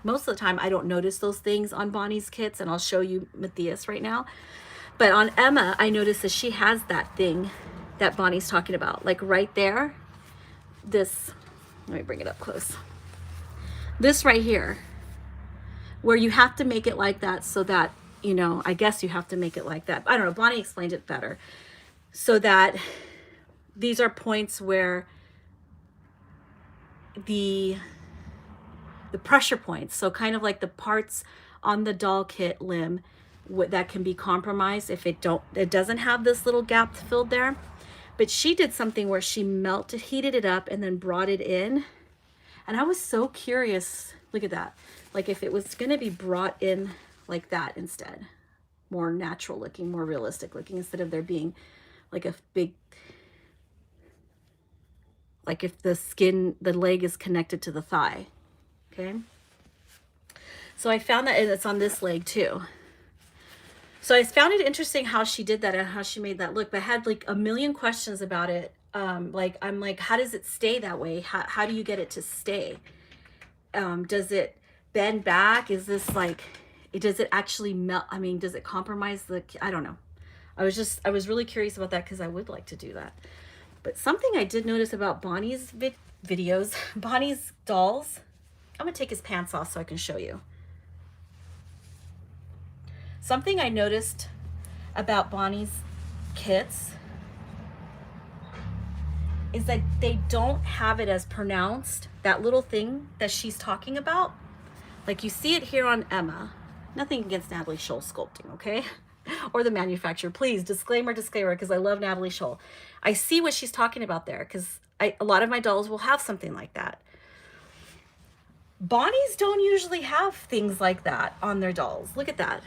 Speaker 1: most of the time I don't notice those things on Bonnie's kits, and I'll show you Matthias right now. But on Emma, I noticed that she has that thing that Bonnie's talking about, like right there. This, let me bring it up close. This right here, where you have to make it like that so that, you know, I guess you have to make it like that. I don't know, Bonnie explained it better. So that these are points where the pressure points, so kind of like the parts on the doll kit limb that can be compromised if it doesn't have this little gap filled there. But she did something where she heated it up and then brought it in, and I was so curious. Look at that, like if it was going to be brought in like that instead, more natural looking, more realistic looking, instead of there being like a big, like if the leg is connected to the thigh. Okay, so I found that, and it's on this leg too. So I found it interesting how she did that and how she made that look, but I had like a million questions about it. Like, I'm like, how does it stay that way? How do you get it to stay? Does it bend back? Is this like, does it actually melt? I mean, does it compromise I don't know. I was really curious about that because I would like to do that. But something I did notice about Bonnie's videos, Bonnie's dolls, I'm gonna take his pants off so I can show you. Something I noticed about Bonnie's kits is that they don't have it as pronounced, that little thing that she's talking about. Like you see it here on Emma. Nothing against Natalie Scholl sculpting, okay? Or the manufacturer, please, disclaimer, because I love Natalie Scholl. I see what she's talking about there because a lot of my dolls will have something like that. Bonnie's don't usually have things like that on their dolls. Look at that.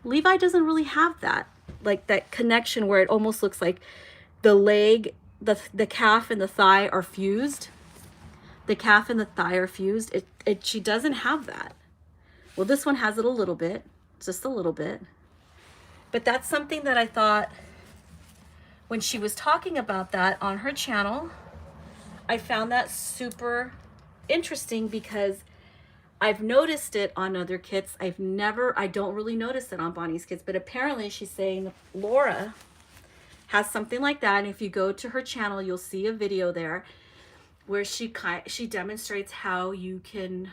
Speaker 1: Levi doesn't really have that, like that connection where it almost looks like the leg, the calf and the thigh are fused. The calf and the thigh are fused. She doesn't have that. Well, this one has it a little bit, just a little bit. But that's something that I thought when she was talking about that on her channel, I found that super interesting because I've noticed it on other kits. I don't really notice it on Bonnie's kits, but apparently she's saying Laura has something like that. And if you go to her channel, you'll see a video there where she demonstrates how you can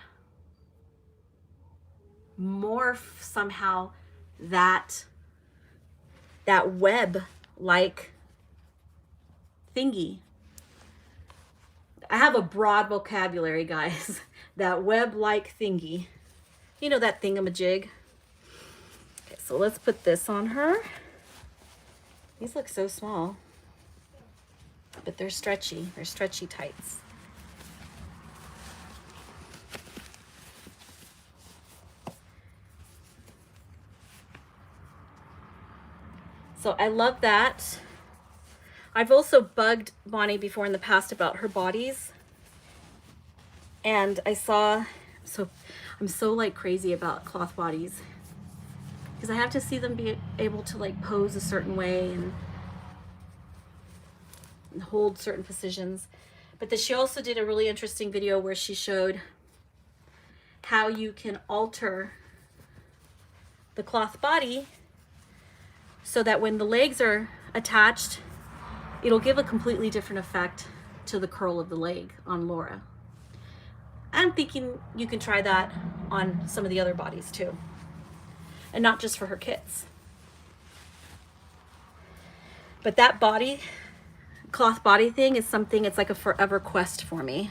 Speaker 1: morph somehow that web-like thingy. I have a broad vocabulary, guys. That web-like thingy. You know, that thingamajig. Okay, so let's put this on her. These look so small, but they're stretchy. They're stretchy tights. So I love that. I've also bugged Bonnie before in the past about her bodies. And I saw, I'm so like crazy about cloth bodies because I have to see them be able to like pose a certain way and hold certain positions. But she also did a really interesting video where she showed how you can alter the cloth body so that when the legs are attached, it'll give a completely different effect to the curl of the leg on Laura. I'm thinking you can try that on some of the other bodies too, and not just for her kits. But that cloth body thing is something, it's like a forever quest for me.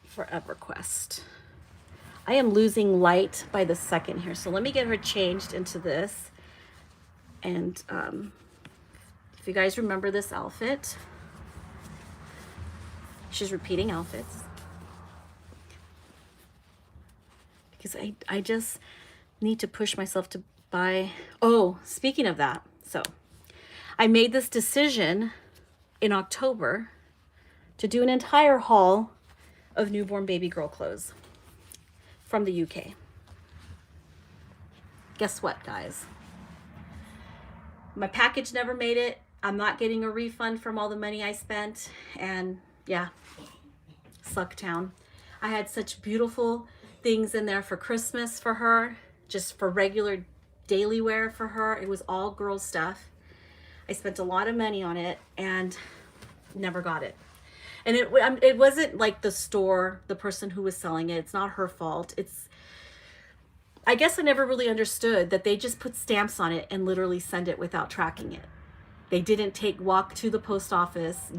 Speaker 1: Forever quest. I am losing light by the second here, so let me get her changed into this. And if you guys remember this outfit, she's repeating outfits because I just need to push myself to buy. Oh, speaking of that, so I made this decision in October to do an entire haul of newborn baby girl clothes from the UK. Guess what, guys? My package never made it. I'm not getting a refund from all the money I spent. And yeah, Sucktown. I had such beautiful things in there for Christmas for her, just for regular daily wear for her. It was all girls stuff. I spent a lot of money on it and never got it. And it wasn't like the store, the person who was selling it. It's not her fault. I guess I never really understood that they just put stamps on it and literally send it without tracking it. They didn't walk to the post office,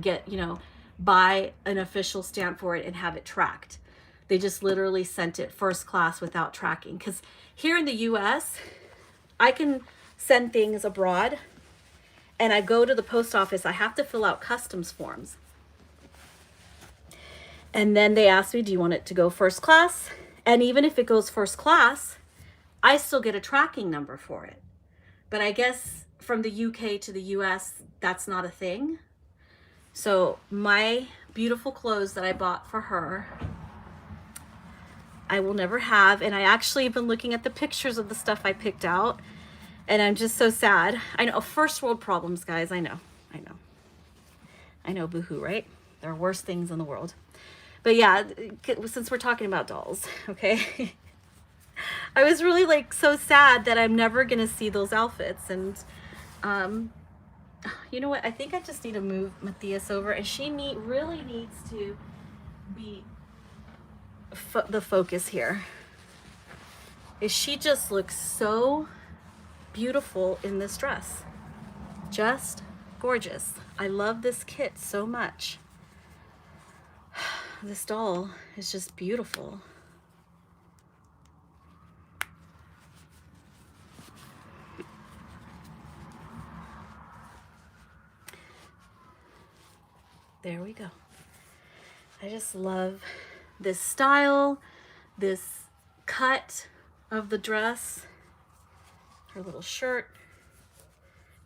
Speaker 1: buy an official stamp for it and have it tracked. They just literally sent it first class without tracking. Because here in the US, I can send things abroad and I go to the post office, I have to fill out customs forms. And then they ask me, do you want it to go first class? And even if it goes first class, I still get a tracking number for it. But I guess from the UK to the US, that's not a thing. So my beautiful clothes that I bought for her, I will never have. And I actually have been looking at the pictures of the stuff I picked out, and I'm just so sad. I know, first world problems, guys. I know, boohoo, right? There are worse things in the world. But yeah, since we're talking about dolls, okay? I was really like so sad that I'm never gonna see those outfits. And you know what? I think I just need to move Matthias over, and she really needs to be the focus here. She just looks so beautiful in this dress. Just gorgeous. I love this kit so much. This doll is just beautiful. There we go. I just love this style, this cut of the dress, her little shirt,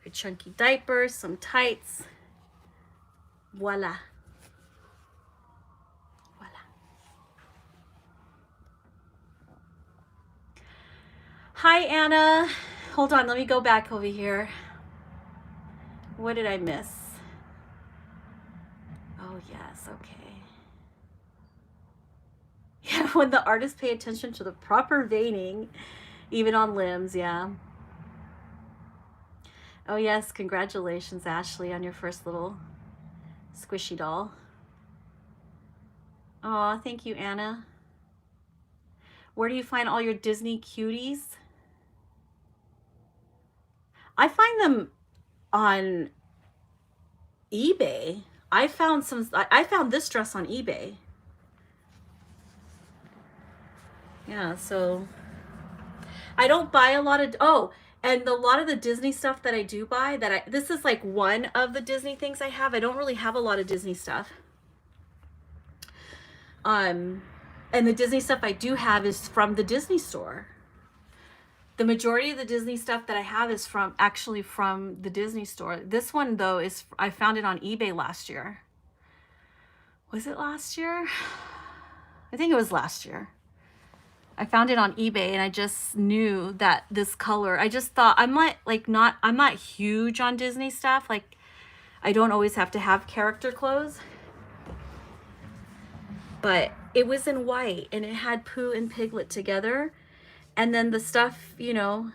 Speaker 1: her chunky diapers, some tights. Voila. Voila. Hi, Anna. Hold on, let me go back over here. What did I miss? Oh, yes, okay. Yeah, when the artists pay attention to the proper veining, even on limbs, yeah. Oh, yes, congratulations, Ashley, on your first little squishy doll. Oh, thank you, Anna. Where do you find all your Disney cuties? I find them on eBay. I found this dress on eBay. Yeah, so I don't buy a lot of, and a lot of the Disney stuff that I do buy, this is like one of the Disney things I have. I don't really have a lot of Disney stuff. And the Disney stuff I do have is from the Disney store. The majority of the Disney stuff that I have is actually from the Disney store. This one though I found it on eBay last year. Was it last year? I think it was last year. I found it on eBay, and I just knew that this color, I just thought, I'm not huge on Disney stuff. Like, I don't always have to have character clothes. But it was in white, and it had Pooh and Piglet together. And then the stuff, you know,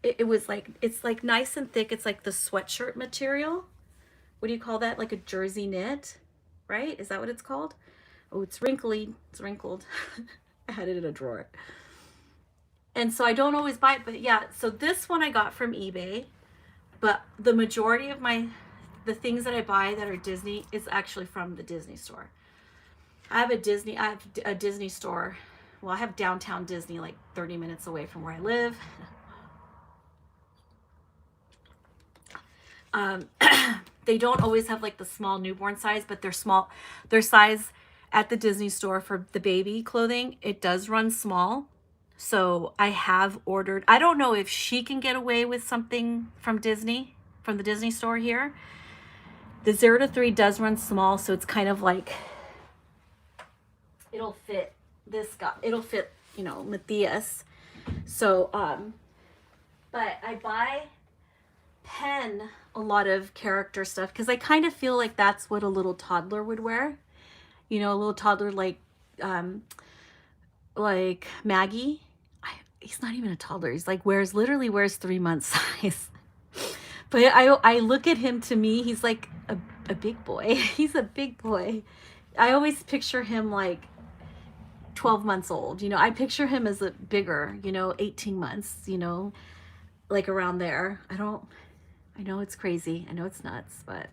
Speaker 1: it was like, it's like nice and thick. It's like the sweatshirt material. What do you call that? Like a jersey knit, right? Is that what it's called? Oh, it's wrinkly. It's wrinkled. I had it in a drawer. And so I don't always buy it, but yeah, so this one I got from eBay, but the majority of the things that I buy that are Disney is actually from the Disney store. I have a Disney store. Well, I have downtown Disney, like 30 minutes away from where I live. They don't always have like the small newborn size, but their size at the Disney store for the baby clothing, it does run small. So I have ordered, I don't know if she can get away with something from the Disney store here. The 0 to 3 does run small, so it's kind of like, it'll fit this guy, it'll fit, you know, Matthias. So, but I buy a lot of character stuff because I kind of feel like that's what a little toddler would wear. You know, a little toddler like Maggie. He's not even a toddler. He's like literally wears 3 months size. But I look at him, to me, he's like a big boy. He's a big boy. I always picture him like 12 months old. You know, I picture him as a bigger, you know, 18 months, you know, like around there. I know it's crazy. I know it's nuts, but,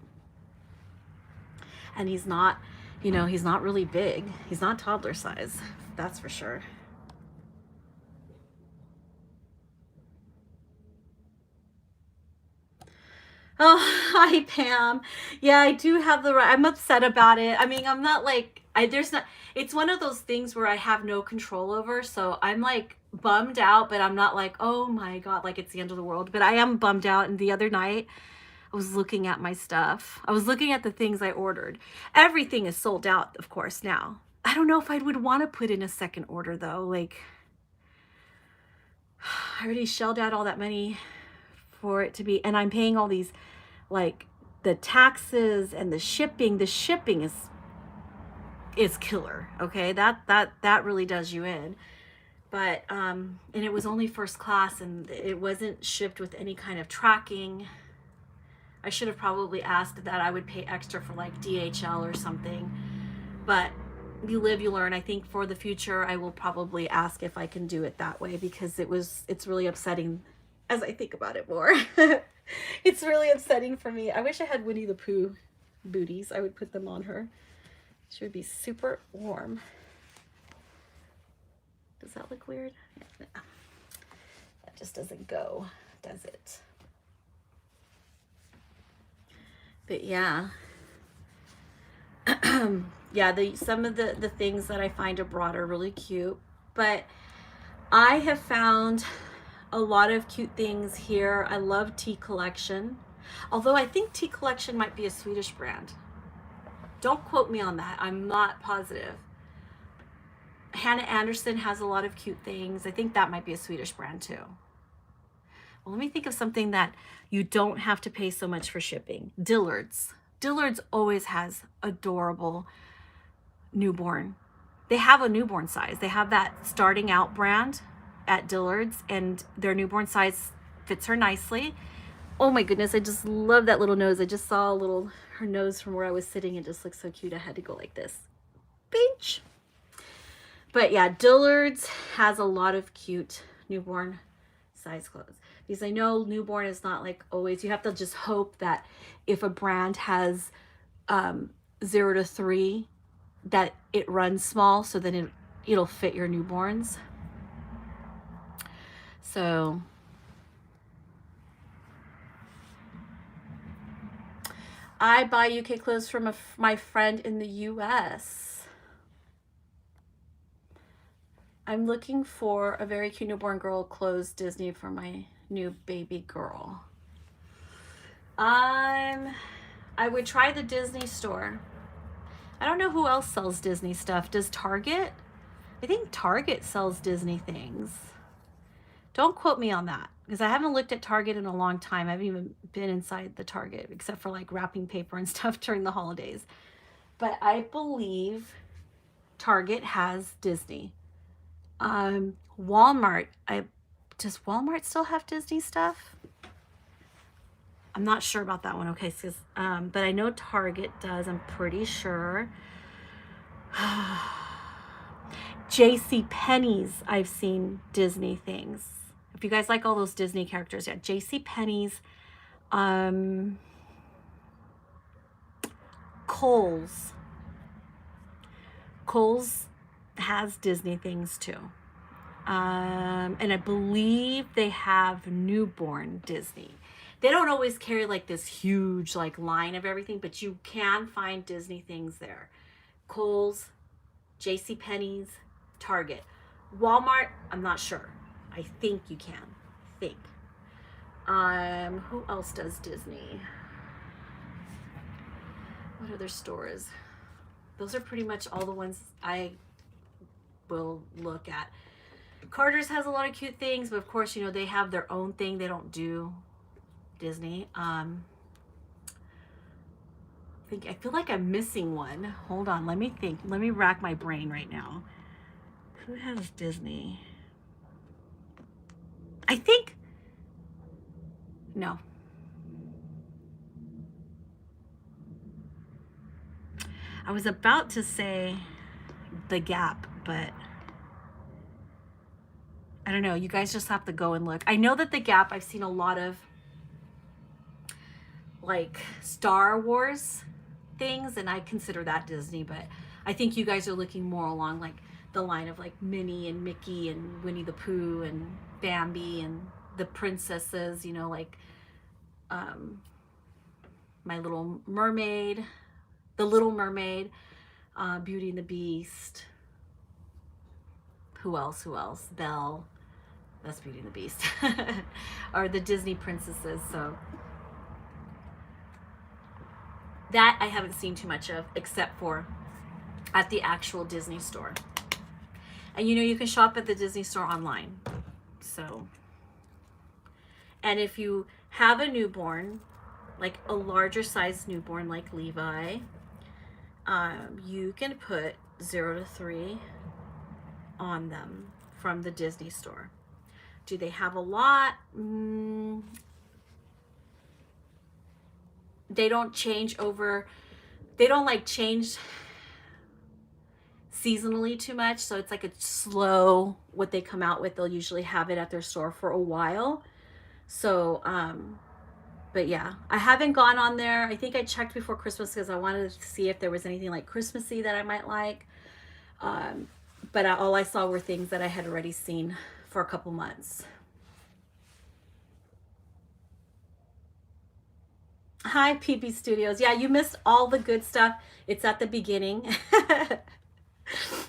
Speaker 1: and he's not, you know, he's not really big. He's not toddler size. That's for sure. Oh, hi, Pam. Yeah, I do have the right. I'm upset about it. I mean, I'm not like, it's one of those things where I have no control over. So I'm like bummed out, but I'm not like, oh my God, like it's the end of the world. But I am bummed out. And the other night, I was looking at my stuff. I was looking at the things I ordered. Everything is sold out, of course, now. I don't know if I would want to put in a second order, though. Like, I already shelled out all that money for it to be, and I'm paying all these, like, the taxes and the shipping. The shipping is killer, okay? That really does you in. But and it was only first class, and it wasn't shipped with any kind of tracking. I should have probably asked that I would pay extra for like DHL or something, but you live, you learn. I think for the future, I will probably ask if I can do it that way, because it's really upsetting as I think about it more. It's really upsetting for me. I wish I had Winnie the Pooh booties. I would put them on her. She would be super warm. Does that look weird? Yeah. That just doesn't go, does it? But yeah. Yeah, some of the things that I find abroad are really cute, but I have found a lot of cute things here. I love Tea Collection, although I think Tea Collection might be a Swedish brand. Don't quote me on that. I'm not positive. Hannah Anderson has a lot of cute things. I think that might be a Swedish brand too. Well, let me think of something that you don't have to pay so much for shipping. Dillard's. Dillard's always has adorable newborn. They have a newborn size. They have that starting out brand at Dillard's, and their newborn size fits her nicely. Oh my goodness, I just love that little nose. I just saw her nose from where I was sitting. It just looks so cute. I had to go like this. Pinch. But yeah, Dillard's has a lot of cute newborn size clothes, because I know newborn is not like always, you have to just hope that if a brand has 0 to 3, that it runs small, so then it'll fit your newborns. So I buy UK clothes from my friend in the US. I'm looking for a very cute newborn girl clothes Disney for my new baby girl. I would try the Disney store. I don't know who else sells Disney stuff. Does Target? I think Target sells Disney things. Don't quote me on that, because I haven't looked at Target in a long time. I haven't even been inside the Target except for like wrapping paper and stuff during the holidays. But I believe Target has Disney. Walmart, does Walmart still have Disney stuff? I'm not sure about that one. Okay, but I know Target does, I'm pretty sure. JC Penney's, I've seen Disney things. If you guys like all those Disney characters, yeah, JC Penney's, Kohl's has Disney things too. And I believe they have newborn Disney. They don't always carry like this huge like line of everything, but you can find Disney things there. Kohl's, JC Penney's, Target. Walmart, I'm not sure. I think you can. Who else does Disney? What other stores? Those are pretty much all the ones I will look at. Carter's has a lot of cute things, but of course, you know, they have their own thing. They don't do Disney. I feel like I'm missing one. Hold on, let me think. Let me rack my brain right now. Who has Disney? I think, no. I was about to say The Gap, but I don't know. You guys just have to go and look. I know that The Gap, I've seen a lot of like Star Wars things, and I consider that Disney, but I think you guys are looking more along like the line of like Minnie and Mickey and Winnie the Pooh and Bambi and the princesses, you know, like My Little Mermaid, The Little Mermaid, Beauty and the Beast. Who else? Belle. That's Beauty and the Beast. Or the Disney princesses. So that I haven't seen too much of, except for at the actual Disney store. And you know, you can shop at the Disney store online. So, and if you have a newborn, like a larger size newborn like Levi, you can put 0 to 3 on them from the Disney store. Do they have a lot? They don't change over, they don't like change seasonally too much. So it's like a slow, what they come out with, they'll usually have it at their store for a while. So, but yeah, I haven't gone on there. I think I checked before Christmas because I wanted to see if there was anything like Christmassy that I might like. But all I saw were things that I had already seen for a couple months. Hi, PB Studios. Yeah, you missed all the good stuff. It's at the beginning.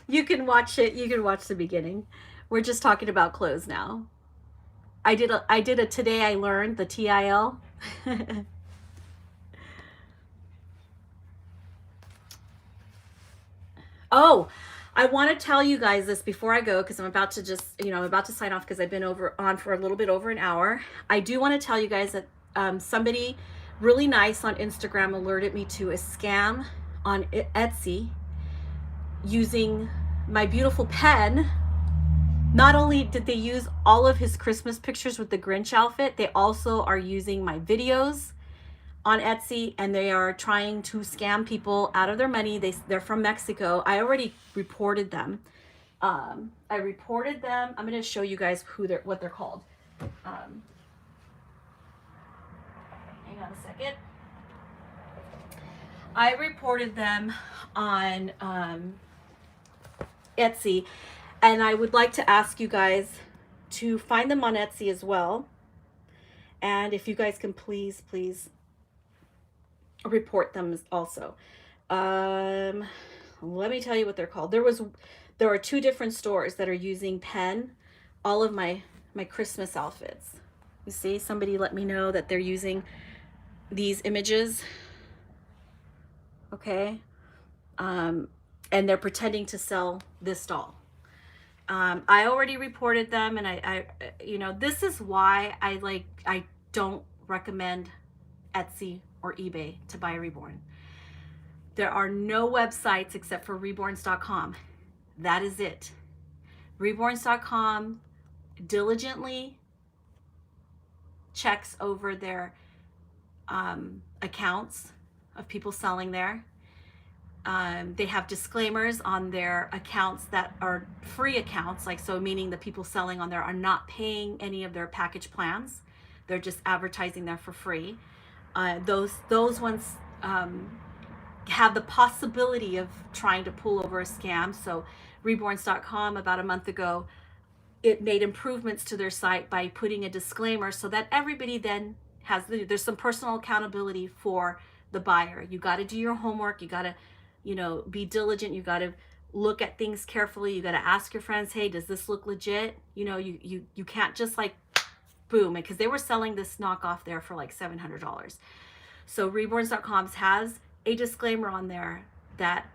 Speaker 1: You can watch it. You can watch the beginning. We're just talking about clothes now. I did a today I learned, the TIL. Oh, I want to tell you guys this before I go, because I'm about to just, I'm about to sign off because I've been on for a little bit over an hour. I do want to tell you guys that somebody really nice on Instagram alerted me to a scam on Etsy using my beautiful pen. Not only did they use all of his Christmas pictures with the Grinch outfit, they also are using my videos on Etsy, and they are trying to scam people out of their money. They're from Mexico. I already reported them. I reported them. I'm going to show you guys what they're called. Hang on a second. I reported them on Etsy, and I would like to ask you guys to find them on Etsy as well. And if you guys can please report them also. Let me tell you what they're called. There are two different stores that are using all of my Christmas outfits. You see, somebody let me know that they're using these images. Okay. And they're pretending to sell this doll. I already reported them, and I this is why I don't recommend Etsy or eBay to buy Reborn. There are no websites except for reborns.com. That is it. Reborns.com diligently checks over their accounts of people selling there. They have disclaimers on their accounts that are free accounts, meaning the people selling on there are not paying any of their package plans. They're just advertising there for free. Those ones have the possibility of trying to pull over a scam. So Reborns.com, about a month ago, it made improvements to their site by putting a disclaimer so that everybody then there's some personal accountability for the buyer. You got to do your homework. You got to, be diligent. You got to look at things carefully. You got to ask your friends, hey, does this look legit? You can't just boom, because they were selling this knockoff there for $700. So Reborns.com has a disclaimer on there that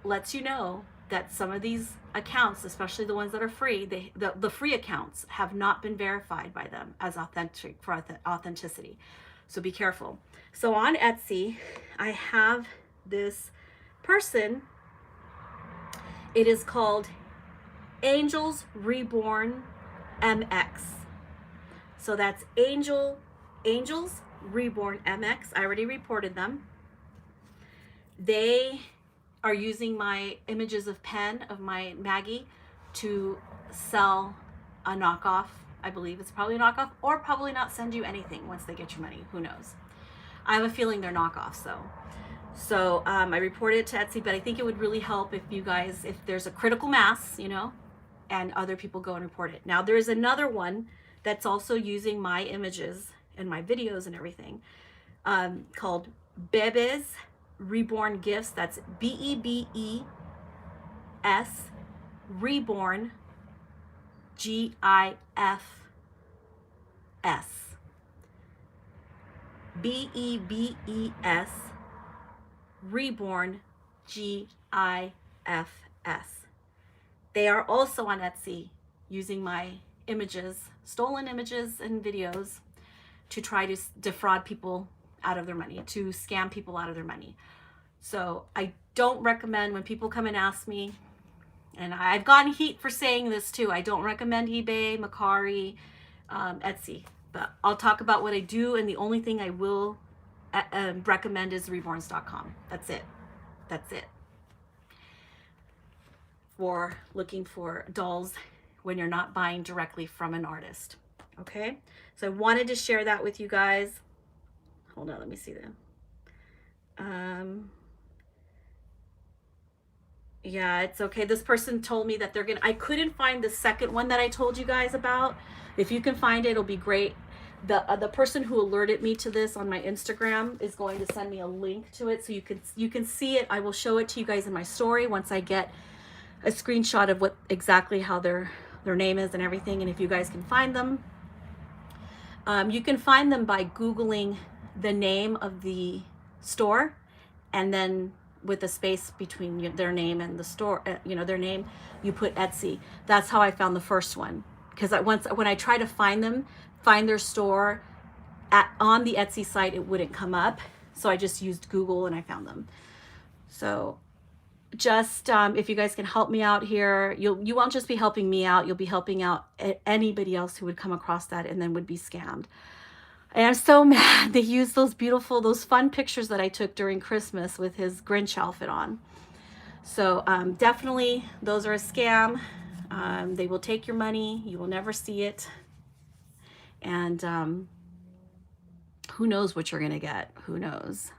Speaker 1: lets you know that some of these accounts, especially the ones that are free, the free accounts have not been verified by them as authentic for authenticity. So be careful. So on Etsy, I have this person. It is called Angels Reborn MX. So that's Angels Reborn MX. I already reported them. They are using my images of pen of my Maggie to sell a knockoff. I believe it's probably a knockoff, or probably not send you anything once they get your money. Who knows? I have a feeling they're knockoffs though. So I reported it to Etsy, but I think it would really help if you guys, if there's a critical mass, and other people go and report it. Now there's another one that's also using my images and my videos and everything, called Bebes Reborn Gifts. That's BEBES Reborn GIFS. BEBES Reborn GIFS. They are also on Etsy using my images, stolen images and videos, to try to defraud people out of their money, to scam people out of their money. So I don't recommend, when people come and ask me, And I've gotten heat for saying this too. I don't recommend eBay, Mercari, Etsy, but I'll talk about what I do. And the only thing I will recommend is reborns.com. That's it. That's it. For looking for dolls when you're not buying directly from an artist. Okay. So I wanted to share that with you guys. Hold on. Let me see them. Yeah, it's okay. This person told me that I couldn't find the second one that I told you guys about. If you can find it, it'll be great. The person who alerted me to this on my Instagram is going to send me a link to it so you can see it. I will show it to you guys in my story once I get a screenshot of what exactly how their name is and everything. And if you guys can find them, you can find them by Googling the name of the store and then with a space between their name and the store, their name, you put Etsy. That's how I found the first one. Because when I try to find their store on the Etsy site, it wouldn't come up. So I just used Google and I found them. So just if you guys can help me out here, you won't just be helping me out, you'll be helping out anybody else who would come across that and then would be scammed. And I'm so mad they used those fun pictures that I took during Christmas with his Grinch outfit on. So definitely those are a scam. They will take your money. You will never see it. And who knows what you're going to get? Who knows?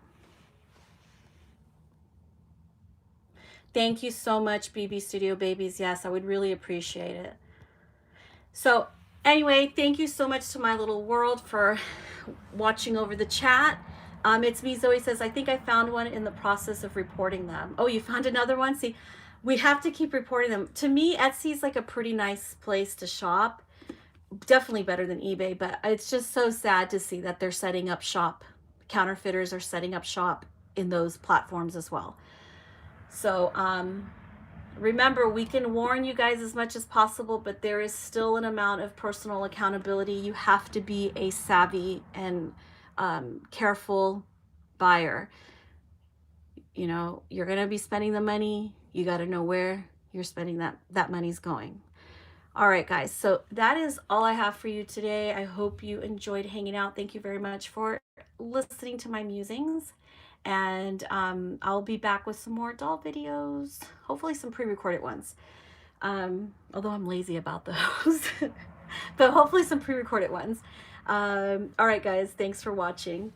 Speaker 1: Thank you so much, BB Studio Babies. Yes, I would really appreciate it. So anyway, thank you so much to my little world for watching over the chat. It's me, Zoe says, I think I found one in the process of reporting them. Oh, you found another one? See, we have to keep reporting them. To me, Etsy is like a pretty nice place to shop. Definitely better than eBay, but it's just so sad to see that they're setting up shop. Counterfeiters are setting up shop in those platforms as well. So remember, we can warn you guys as much as possible, but there is still an amount of personal accountability. You have to be a savvy and careful buyer. You're going to be spending the money. You got to know where you're spending that money's going. All right, guys. So that is all I have for you today. I hope you enjoyed hanging out. Thank you very much for listening to my musings. And I'll be back with some more doll videos, hopefully some pre-recorded ones, although I'm lazy about those, but hopefully some pre-recorded ones. All right, guys, thanks for watching.